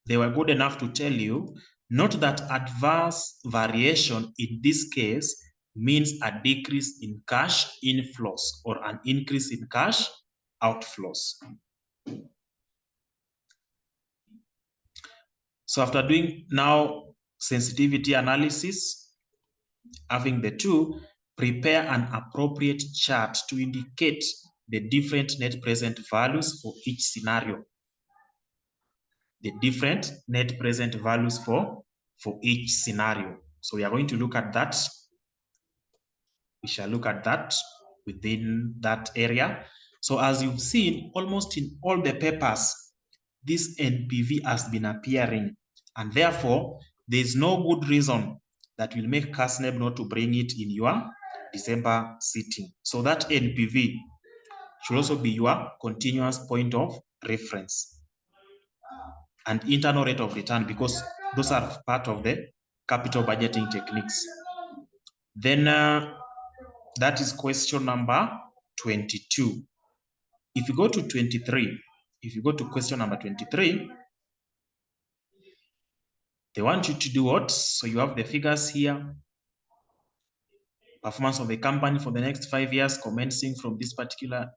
they were good enough to tell you, note that adverse variation in this case means a decrease in cash inflows or an increase in cash outflows. So after doing now sensitivity analysis, having the two, prepare an appropriate chart to indicate the different net present values for each scenario. The different net present values for each scenario. So we are going to look at that. We shall look at that within that area. So as you've seen, almost in all the papers, this NPV has been appearing, and therefore there is no good reason that will make CASNEB not to bring it in your December sitting. So that NPV should also be your continuous point of reference and internal rate of return, because those are part of the capital budgeting techniques. Then that is question number 22. If you go to 23, if you go to question number 23, they want you to do what? So you have the figures here. Performance of the company for the next 5 years commencing from this particular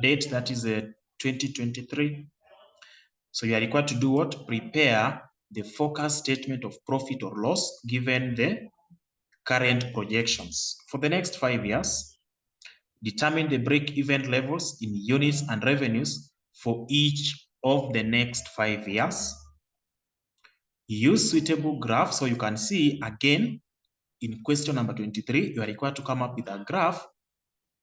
date, that is 2023. So you are required to do what? Prepare the forecast statement of profit or loss given the current projections. For the next 5 years, determine the break-even levels in units and revenues for each of the next 5 years. Use suitable graphs, so you can see again in question number 23, you are required to come up with a graph.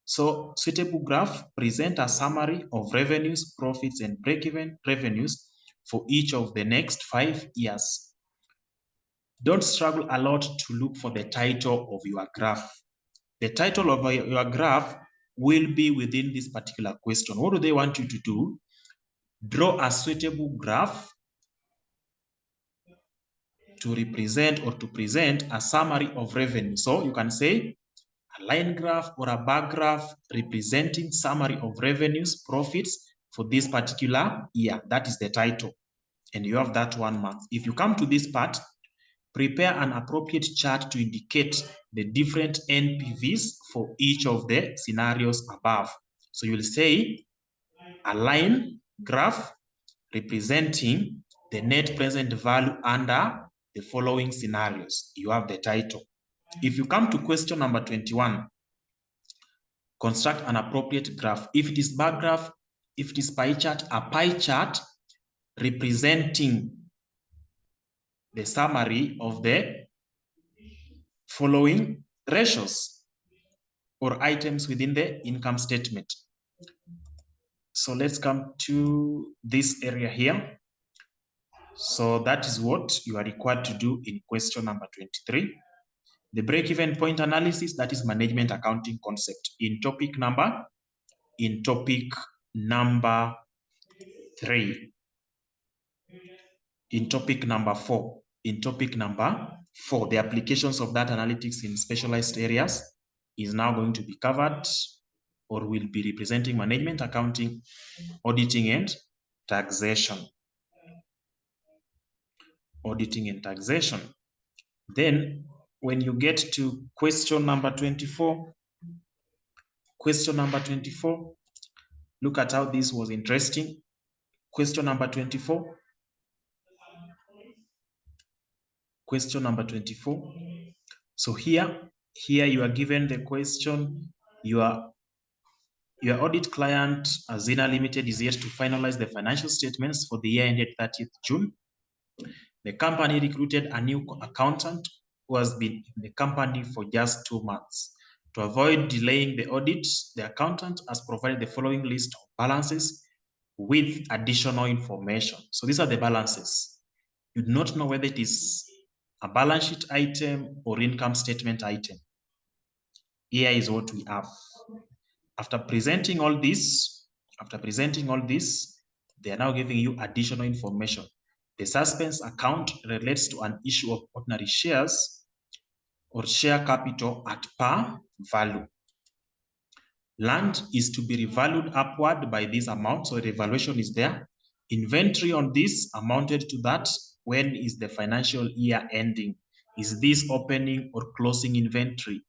So suitable graph, present a summary of revenues, profits, and break-even revenues for each of the next 5 years. Don't struggle a lot to look for the title of your graph. The title of your graph will be within this particular question. What do they want you to do? Draw a suitable graph to represent or to present a summary of revenue. So you can say a line graph or a bar graph representing summary of revenues, profits for this particular year. That is the title. And you have that 1 month. If you come to this part, prepare an appropriate chart to indicate the different NPVs for each of the scenarios above. So you will say a line graph representing the net present value under the following scenarios. You have the title. If you come to question number 21, construct an appropriate graph. If it is bar graph, if it is pie chart, a pie chart representing the summary of the following ratios or items within the income statement. So let's come to this area here. So that is what you are required to do in question number 23. The break-even point analysis, that is management accounting concept in topic number 3. In topic number 4. In topic number 4, the applications of data analytics in specialized areas is now going to be covered, or will be representing management accounting, auditing, and taxation. Auditing and taxation. Then when you get to question number 24, look at how this was interesting. Question number 24. So here you are given the question, you are Your audit client, Azina Limited, is yet to finalize the financial statements for the year ended 30th June. The company recruited a new accountant who has been in the company for just 2 months. To avoid delaying the audit, the accountant has provided the following list of balances with additional information. So these are the balances. You do not know whether it is a balance sheet item or income statement item. Here is what we have. After presenting all this, they are now giving you additional information. The suspense account relates to an issue of ordinary shares or share capital at par value. Land is to be revalued upward by this amount, so the valuation is there. Inventory on this amounted to that. When is the financial year ending? Is this opening or closing inventory?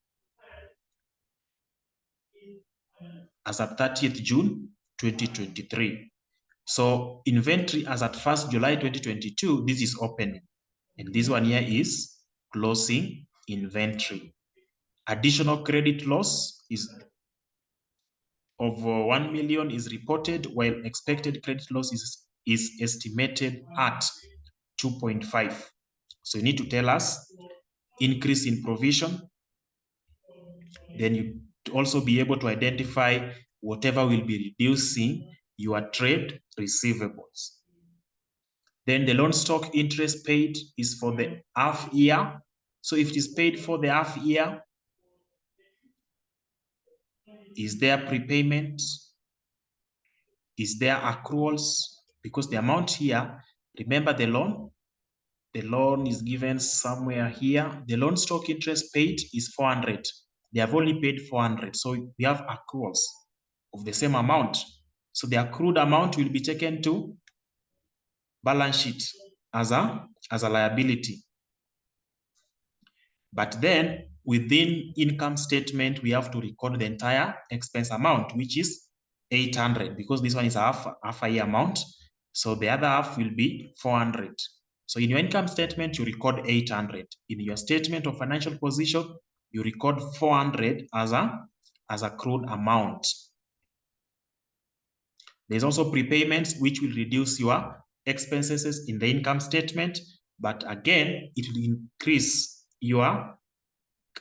As at 30th June 2023. So inventory as at 1st July 2022, this is opening. And this one here is closing inventory. Additional credit loss is of 1 million is reported, while expected credit loss is estimated at 2.5. So you need to tell us increase in provision. Then you also be able to identify whatever will be reducing your trade receivables. Then the loan stock interest paid is for the half year. So if it is paid for the half year, is there prepayment? Is there accruals? Because the amount here, remember the loan is given somewhere here. The loan stock interest paid is 400. They have only paid 400. So we have accruals of the same amount. So the accrued amount will be taken to balance sheet as a liability. But then within income statement, we have to record the entire expense amount, which is 800, because this one is half a year amount. So the other half will be 400. So in your income statement, you record 800. In your statement of financial position, you record 400 as accrued amount. There's also prepayments, which will reduce your expenses in the income statement, but again, it will increase your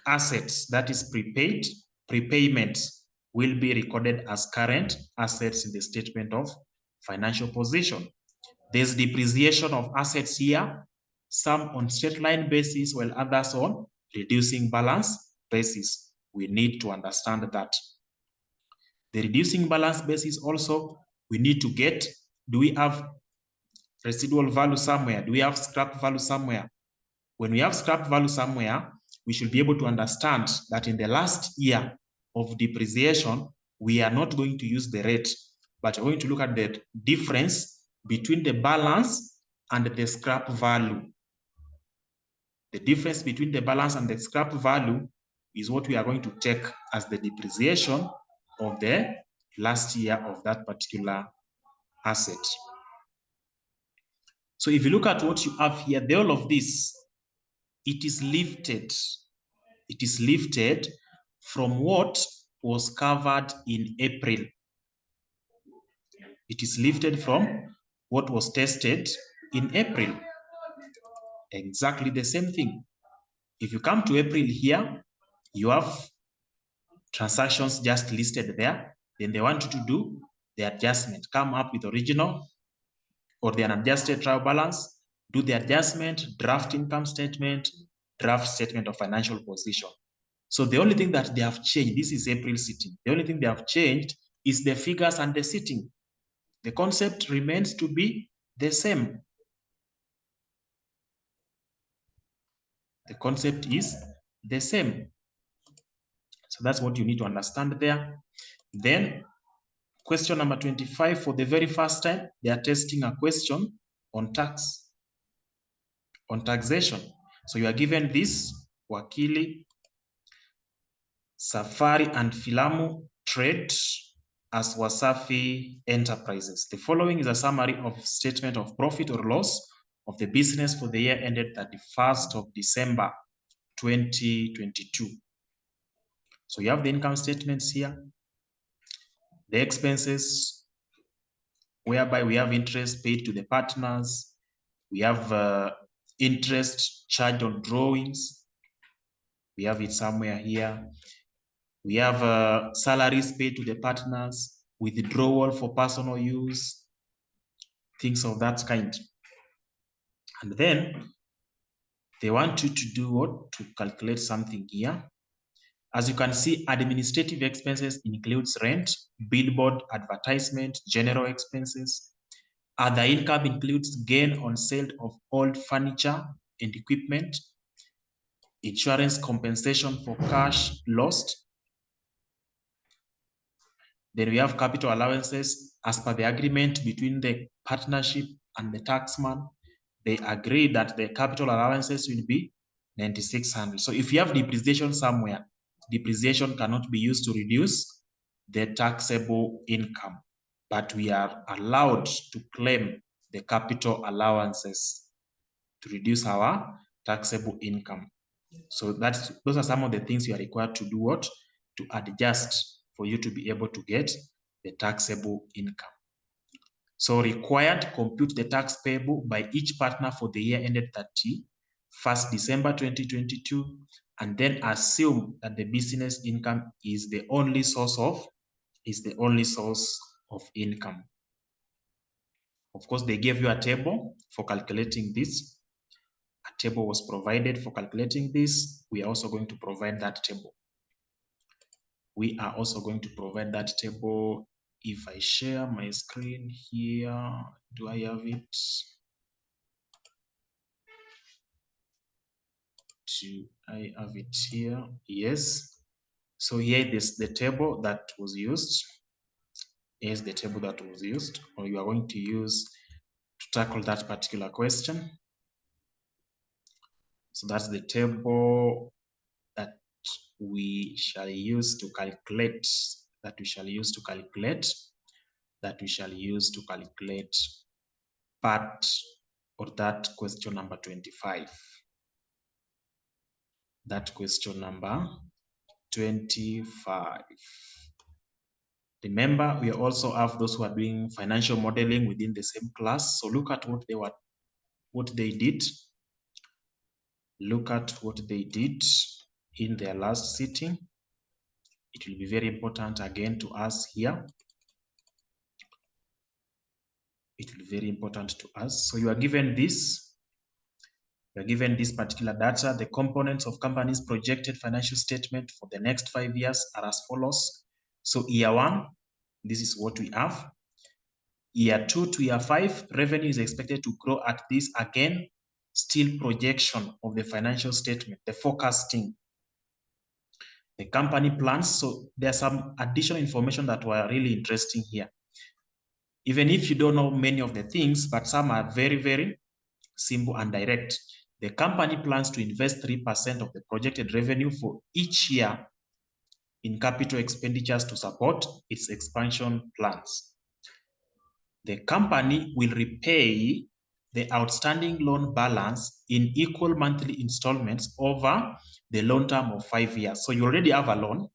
assets, that is prepaid. Prepayments will be recorded as current assets in the statement of financial position. There's depreciation of assets here, some on straight line basis, while others on reducing balance basis. We need to understand that. The reducing balance basis also, we need to get, do we have residual value somewhere? Do we have scrap value somewhere? When we have scrap value somewhere, we should be able to understand that in the last year of depreciation, we are not going to use the rate, but we're going to look at the difference between the balance and the scrap value. The difference between the balance and the scrap value is what we are going to take as the depreciation of the last year of that particular asset. So if you look at what you have here, the whole of this, it is lifted. It is lifted from what was covered in April. It is lifted from what was tested in April. Exactly the same thing. If you come to April here, you have transactions just listed there. Then they want you to do the adjustment, come up with original or the unadjusted trial balance, do the adjustment, draft income statement, draft statement of financial position. So the only thing that they have changed, this is April sitting. The only thing they have changed is the figures and the sitting. The concept remains to be the same. The concept is the same. So that's what you need to understand there. Then question number 25, for the very first time, they are testing a question on tax, on taxation. So you are given this, Wakili, Safari and Filamu trade as Wasafi Enterprises. The following is a summary of statement of profit or loss of the business for the year ended 31st of December 2022. So you have the income statements here. The expenses whereby we have interest paid to the partners, we have interest charged on drawings, we have it somewhere here. We have salaries paid to the partners, withdrawal for personal use, things of that kind. And then they want you to do what? To calculate something here. As you can see, administrative expenses includes rent, billboard, advertisement, general expenses. Other income includes gain on sale of old furniture and equipment, insurance compensation for cash lost. Then we have capital allowances. As per the agreement between the partnership and the taxman, they agreed that the capital allowances will be 9,600. So if you have depreciation somewhere, depreciation cannot be used to reduce the taxable income, but we are allowed to claim the capital allowances to reduce our taxable income. So those are some of the things you are required to do what? To adjust for you to be able to get the taxable income. So required to compute the tax payable by each partner for the year ended 31st December 2022, and then assume that the business income is the only source of income. Of course, they gave you a table for calculating this. A table was provided for calculating this. We are also going to provide that table. We are also going to provide that table. If I share my screen here, do I have it? Do I have it here? Yes. So here is the table that was used. Here's the table that was used, or you are going to use to tackle that particular question. So that's the table that we shall use to calculate, part or that question number 25. That question number 25. Remember, we also have those who are doing financial modeling within the same class. So look at what they did. Look at what they did in their last sitting. It will be very important again to us here. It will be very important to us. So you are given this. You are given this particular data. The components of company's projected financial statement for the next 5 years are as follows. So year 1, this is what we have. Year 2 to year 5, revenue is expected to grow at this again. Still projection of the financial statement, the forecasting. The company plans. So there's some additional information that were really interesting here. Even if you don't know many of the things, but some are very, very simple and direct. The company plans to invest 3% of the projected revenue for each year in capital expenditures to support its expansion plans. The company will repay the outstanding loan balance in equal monthly installments over the loan term of 5 years. So you already have a loan.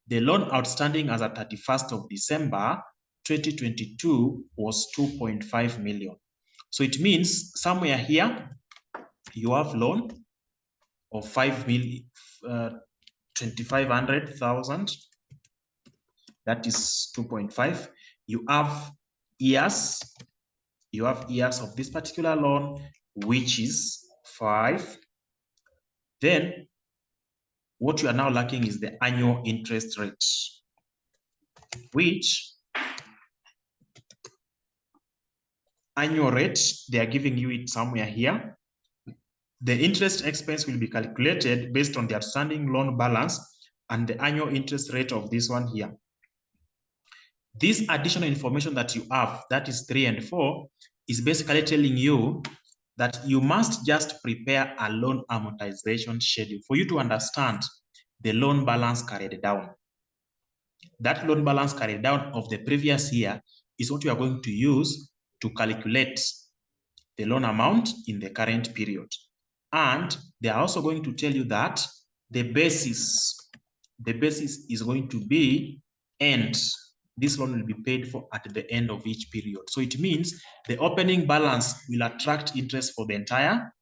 The loan outstanding as at 31st of December 2022 was 2.5 million. So it means somewhere here you have loan of 2,500,000. That is 2.5. You have years. You have years of this particular loan, which is 5. Then what you are now lacking is the annual interest rate, which annual rate, they are giving you it somewhere here. The interest expense will be calculated based on the outstanding loan balance and the annual interest rate of this one here. This additional information that you have, that is 3 and 4, is basically telling you that you must just prepare a loan amortization schedule for you to understand the loan balance carried down. That loan balance carried down of the previous year is what you are going to use to calculate the loan amount in the current period. And they are also going to tell you that the basis is going to be end this loan will be paid for at the end of each period. So it means the opening balance will attract interest for the entire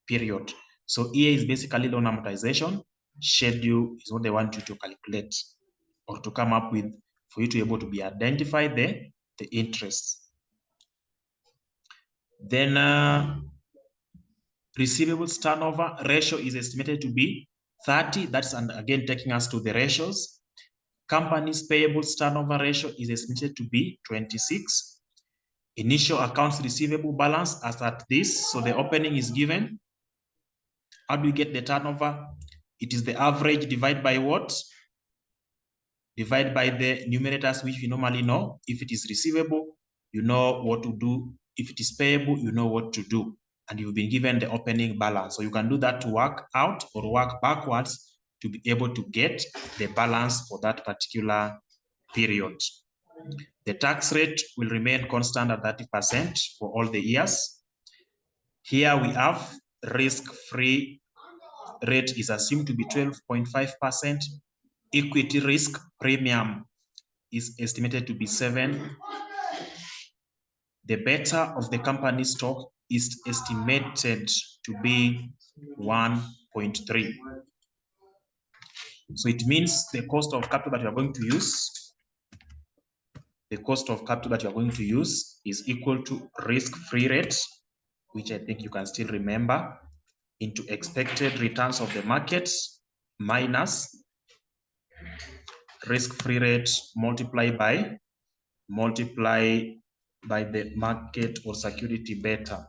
period. So here is basically loan amortization schedule is what they want you to calculate or to come up with for you to be able to be identify the interest. Then receivables turnover ratio is estimated to be 30. That's again taking us to the ratios. Companies payables turnover ratio is estimated to be 26. Initial accounts receivable balance as at this. So the opening is given. How do we get the turnover? It is the average divided by what? Divide by the numerators, which we normally know. If it is receivable, you know what to do. If it is payable, you know what to do. And you've been given the opening balance. So you can do that to work out or work backwards to be able to get the balance for that particular period. The tax rate will remain constant at 30% for all the years. Here we have risk-free rate is assumed to be 12.5%. Equity risk premium is estimated to be 7. The beta of the company stock is estimated to be 1.3. So it means the cost of capital that you are going to use, is equal to risk-free rate, which I think you can still remember, into expected returns of the market minus risk-free rate multiplied by the market or security beta.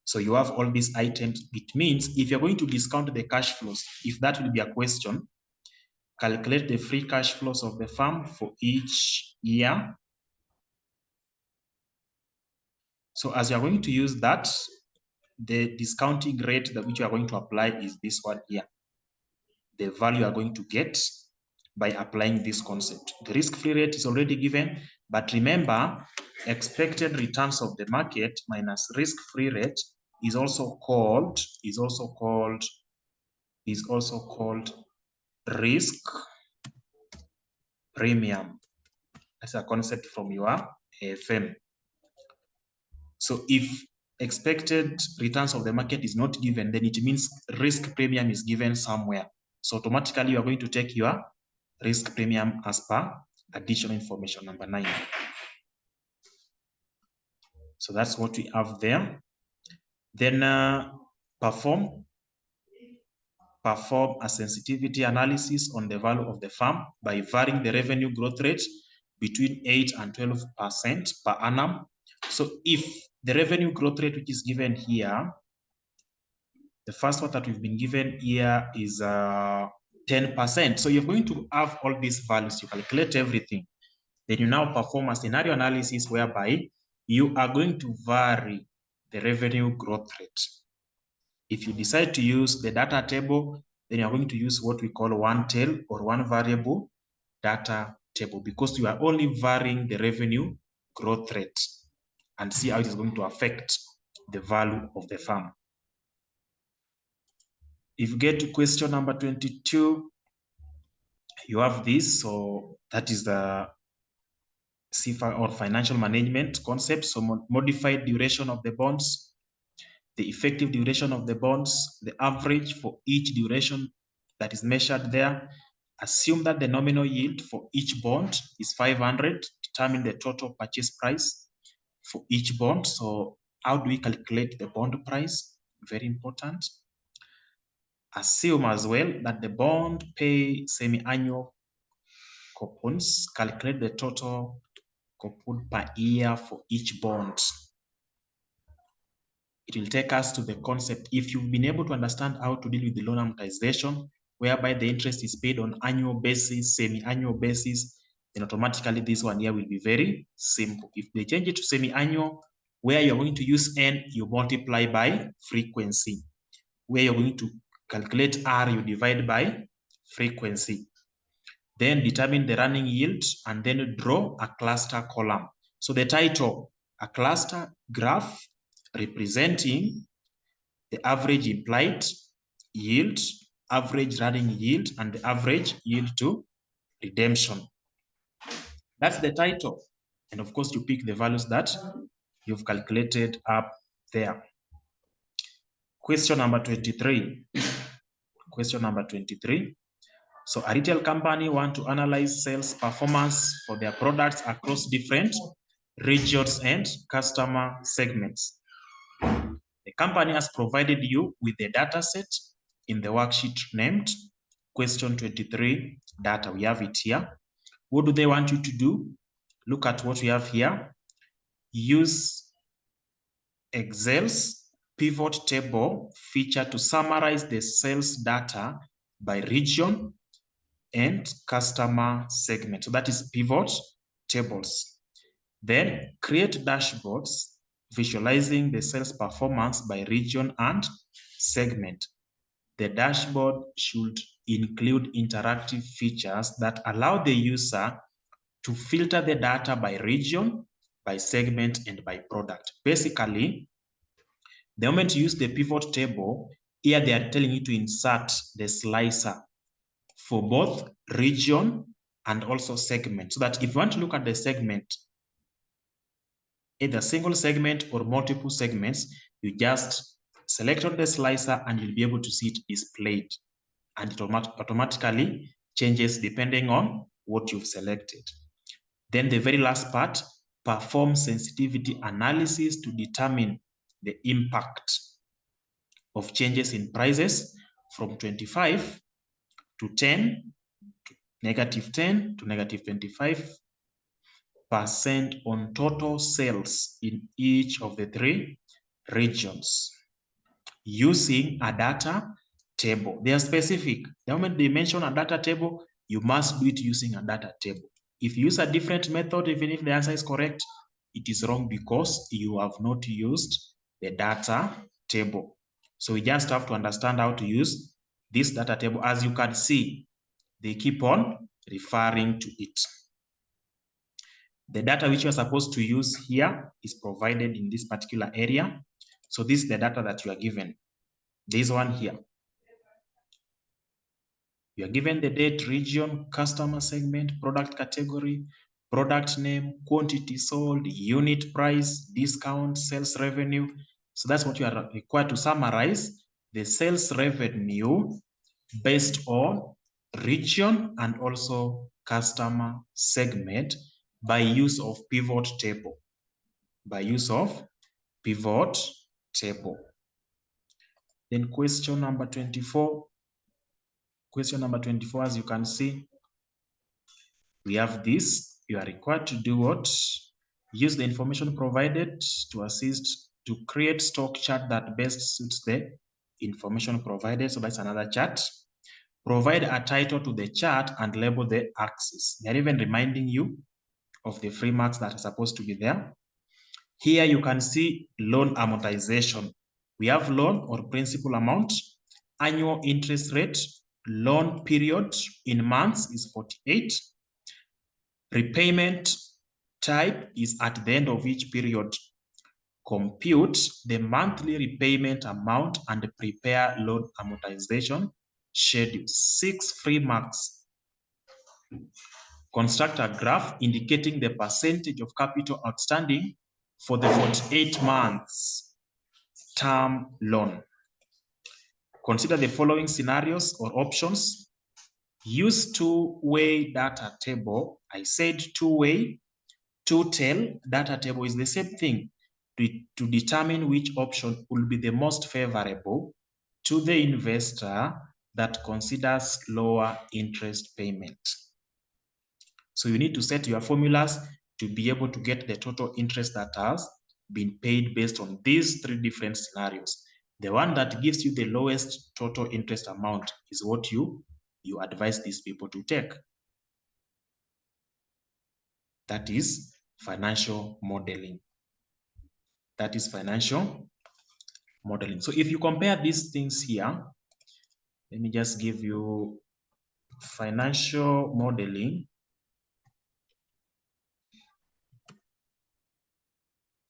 So you have all these items. It means if you're going to discount the cash flows, if that will be a question, calculate the free cash flows of the firm for each year. So as you're going to use that, the discounting rate that which you are going to apply is this one here. The value you are going to get by applying this concept. The risk-free rate is already given, but remember, expected returns of the market minus risk-free rate is also called risk premium. That's a concept from your AFM. So if expected returns of the market is not given, then it means risk premium is given somewhere. So automatically you are going to take your risk premium as per additional information number 9. So that's what we have there. Then perform a sensitivity analysis on the value of the firm by varying the revenue growth rate between 8 and 12% per annum. So if the revenue growth rate which is given here, the first one that we've been given here is 10%. So you're going to have all these values, you calculate everything. Then you now perform a scenario analysis whereby you are going to vary the revenue growth rate. If you decide to use the data table, then you're going to use what we call one tail or one variable data table, because you are only varying the revenue growth rate and see how it is going to affect the value of the firm. If you get to question number 22, you have this. So that is the CFA or financial management concept. So modified duration of the bonds, the effective duration of the bonds, the average for each duration that is measured there. Assume that the nominal yield for each bond is 500. Determine the total purchase price for each bond. So how do we calculate the bond price? Very important. Assume as well that the bond pay semi-annual coupons. Calculate the total coupon per year for each bond. It will take us to the concept. If you've been able to understand how to deal with the loan amortization, whereby the interest is paid on annual basis, semi-annual basis, then automatically this one here will be very simple. If they change it to semi-annual, where you're going to use N, you multiply by frequency. Where you're going to calculate R, you divide by frequency. Then determine the running yield and then draw a cluster column. So the title, a cluster graph representing the average implied yield, average running yield, and the average yield to redemption. That's the title. And of course, you pick the values that you've calculated up there. Question number 23. Question number 23. So a retail company want to analyze sales performance for their products across different regions and customer segments. The company has provided you with a data set in the worksheet named question 23 data. We have it here. What do they want you to do? Look at what we have here. Use Excel's pivot table feature to summarize the sales data by region and customer segment. So that is pivot tables. Then create dashboards visualizing the sales performance by region and segment. The dashboard should include interactive features that allow the user to filter the data by region, by segment, and by product. Basically, the moment you use the pivot table, here they are telling you to insert the slicer for both region and also segment. So that if you want to look at the segment, either single segment or multiple segments, you just select on the slicer and you'll be able to see it displayed. And it automatically changes depending on what you've selected. Then the very last part, perform sensitivity analysis to determine the impact of changes in prices from 25 to 10 to -10 to -25% on total sales in each of the three regions using a data table. They are specific. The moment they mention a data table, you must do it using a data table. If you use a different method, even if the answer is correct, it is wrong because you have not used the data table. So we just have to understand how to use this data table. As you can see, they keep on referring to it. The data which you are supposed to use here is provided in this particular area. So this is the data that you are given. This one here. You are given the date, region, customer segment, product category, product name, quantity sold, unit price, discount, sales revenue. So that's what you are required to summarize the sales revenue based on region and also customer segment by use of pivot table. By use of pivot table. Then question number 24. Question number 24, as you can see, we have this. You are required to do what? Use the information provided to assist to create stock chart that best suits the information provided. So that's another chart. Provide a title to the chart and label the axis. They're even reminding you of the free marks that are supposed to be there. Here you can see loan amortization. We have loan or principal amount, annual interest rate, loan period in months is 48. Repayment type is at the end of each period. Compute the monthly repayment amount and prepare loan amortization schedule. 6 free marks. Construct a graph indicating the percentage of capital outstanding for the 48 months term loan. Consider the following scenarios or options. Use two-way data table. I said two-way. Two-tail data table is the same thing to determine which option will be the most favorable to the investor that considers lower interest payment. So you need to set your formulas to be able to get the total interest that has been paid based on these 3 different scenarios. The one that gives you the lowest total interest amount is what you advise these people to take. That is financial modeling. That is financial modeling. So if you compare these things here, let me just give you financial modeling.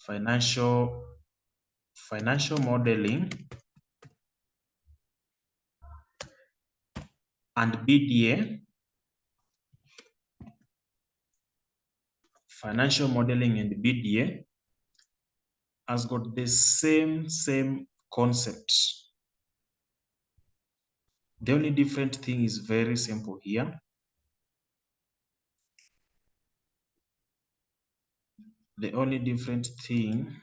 Financial modeling and BDA. financial modeling and BDA has got the same concept. The only different thing is very simple here. The only different thing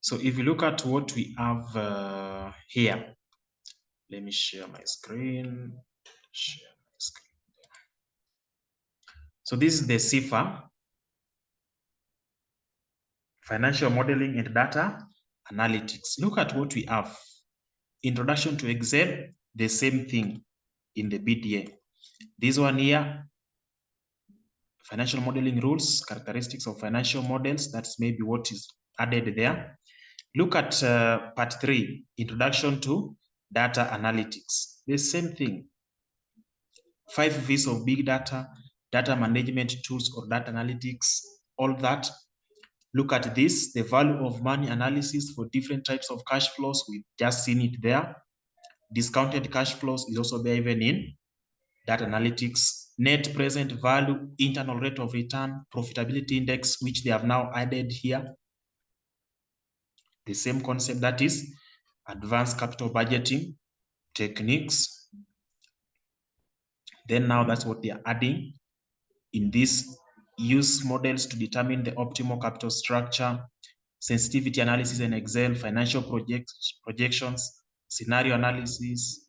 so if you look at what we have here, let me share my screen. So this is the CFA, financial modeling and data analytics. Look at what we have. Introduction to Excel, the same thing in the BDA. This one here, financial modeling rules, characteristics of financial models, that's maybe what is added there. Look at part 3, introduction to data analytics, the same thing. 5 V's of big data, data management tools or data analytics, all that. Look at this, the value of money analysis for different types of cash flows. We've just seen it there. Discounted cash flows is also there even in data analytics. Net present value, internal rate of return, profitability index, which they have now added here. The same concept, that is advanced capital budgeting techniques. Then now that's what they are adding in this. Use models to determine the optimal capital structure, sensitivity analysis in Excel, financial projections, scenario analysis,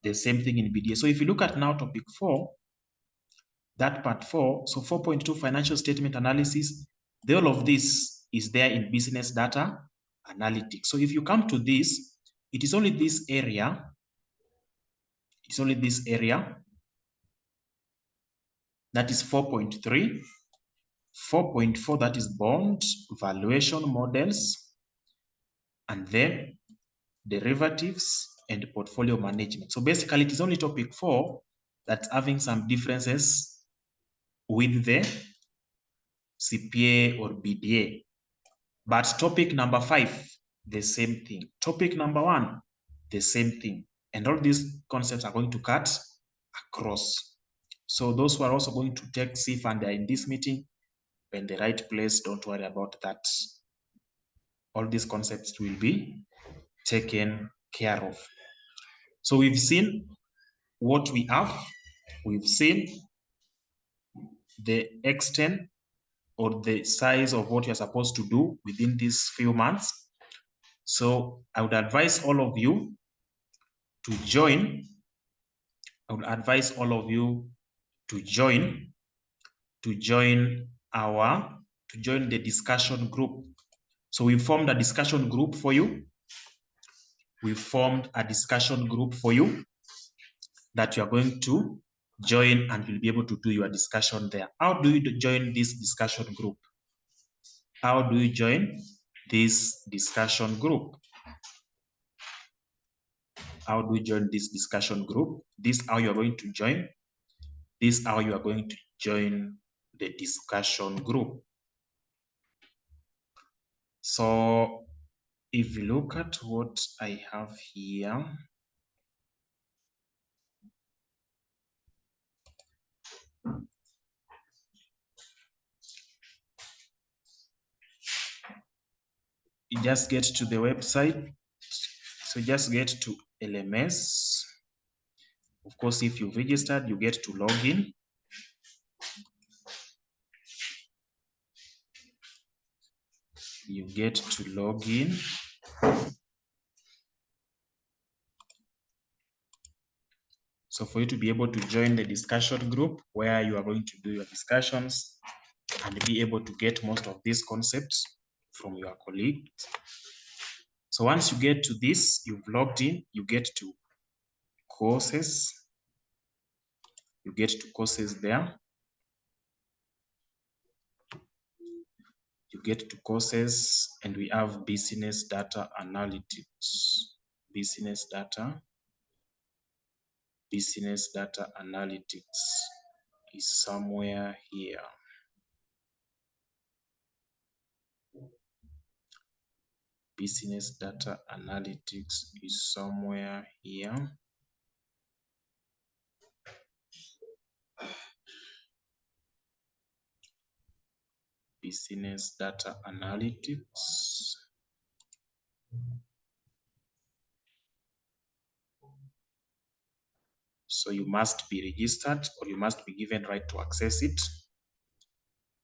the same thing in BDA. So if you look at now topic 4, that part 4, so 4.2 financial statement analysis, the all of this is there in business data analytics. So if you come to this, it is only this area, it's only this area, that is 4.3, 4.4, that is bond valuation models, and then derivatives and portfolio management. So basically it is only topic 4 that's having some differences with the CPA or BDA. But topic number 5, the same thing. Topic number 1, the same thing. And all these concepts are going to cut across. So those who are also going to take CIF and they are in this meeting, in the right place, don't worry about that. All these concepts will be taken care of. So we've seen what we have. We've seen the extent or the size of what you're supposed to do within these few months. So I would advise all of you to join. I would advise all of you to join the discussion group. So we formed a discussion group for you. We formed a discussion group for you that you are going to join and you'll be able to do your discussion there. How do you join this discussion group? How do you join this discussion group? How do you join this discussion group? This is how you are going to join. This is how you are going to join the discussion group. So if you look at what I have here, you just get to the website. So just get to LMS. Of course, if you've registered, you get to log in. You get to log in. So for you to be able to join the discussion group where you are going to do your discussions and be able to get most of these concepts from your colleagues. So once you get to this, you've logged in, you get to courses. You get to courses there. You get to courses and we have business data analytics. Business data analytics is somewhere here. business data analytics is somewhere here. Business data analytics. So you must be registered, or you must be given right to access it.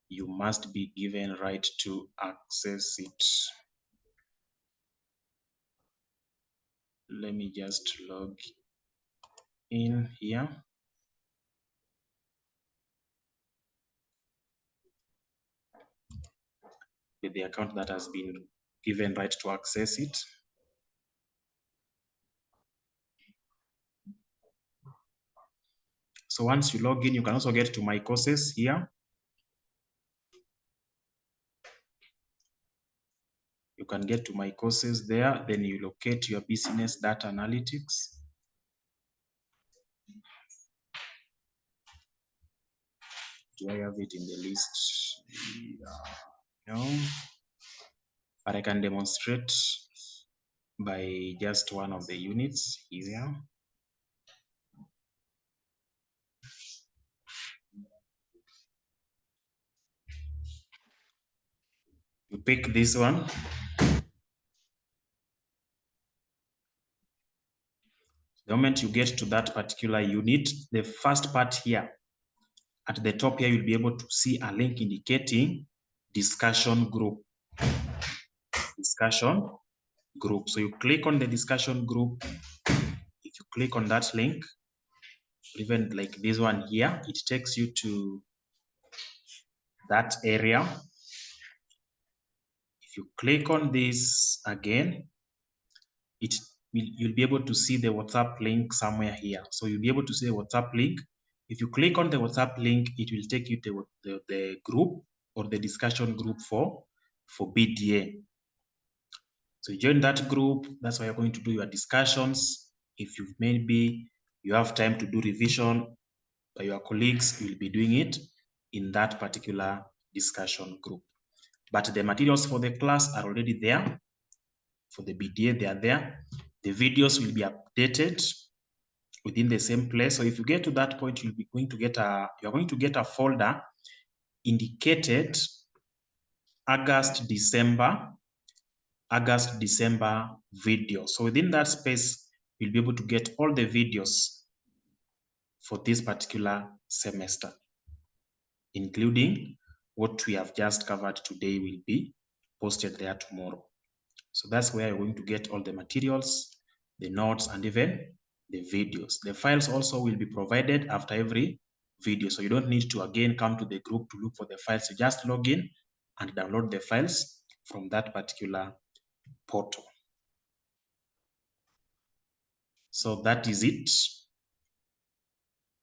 You must be given right to access it. Let me just log in here. With the account that has been given right to access it. So once you log in, you can also get to my courses here. You can get to my courses there, then you locate your business data analytics. Do I have it in the list? No, but I can demonstrate by just one of the units here. You pick this one. The moment you get to that particular unit, the first part here, at the top here, you'll be able to see a link indicating discussion group. Discussion group. So you click on the discussion group. If you click on that link, even like this one here, it takes you to that area. If you click on this again, you'll be able to see the WhatsApp link somewhere here. So you'll be able to see the WhatsApp link. If you click on the WhatsApp link, it will take you to the group or the discussion group for BDA. So you join that group. That's why you're going to do your discussions. If you have time to do revision by your colleagues, you'll be doing it in that particular discussion group. But the materials for the class are already there. For the BDA, they are there. The videos will be updated within the same place. So if you get to that point, you're going to get a folder indicated August, December video. So within that space, you'll be able to get all the videos for this particular semester, including what we have just covered today will be posted there tomorrow. So that's where you're going to get all the materials, the notes, and even the videos. The files also will be provided after every video. So you don't need to again come to the group to look for the files. You just log in and download the files from that particular portal. So that is it.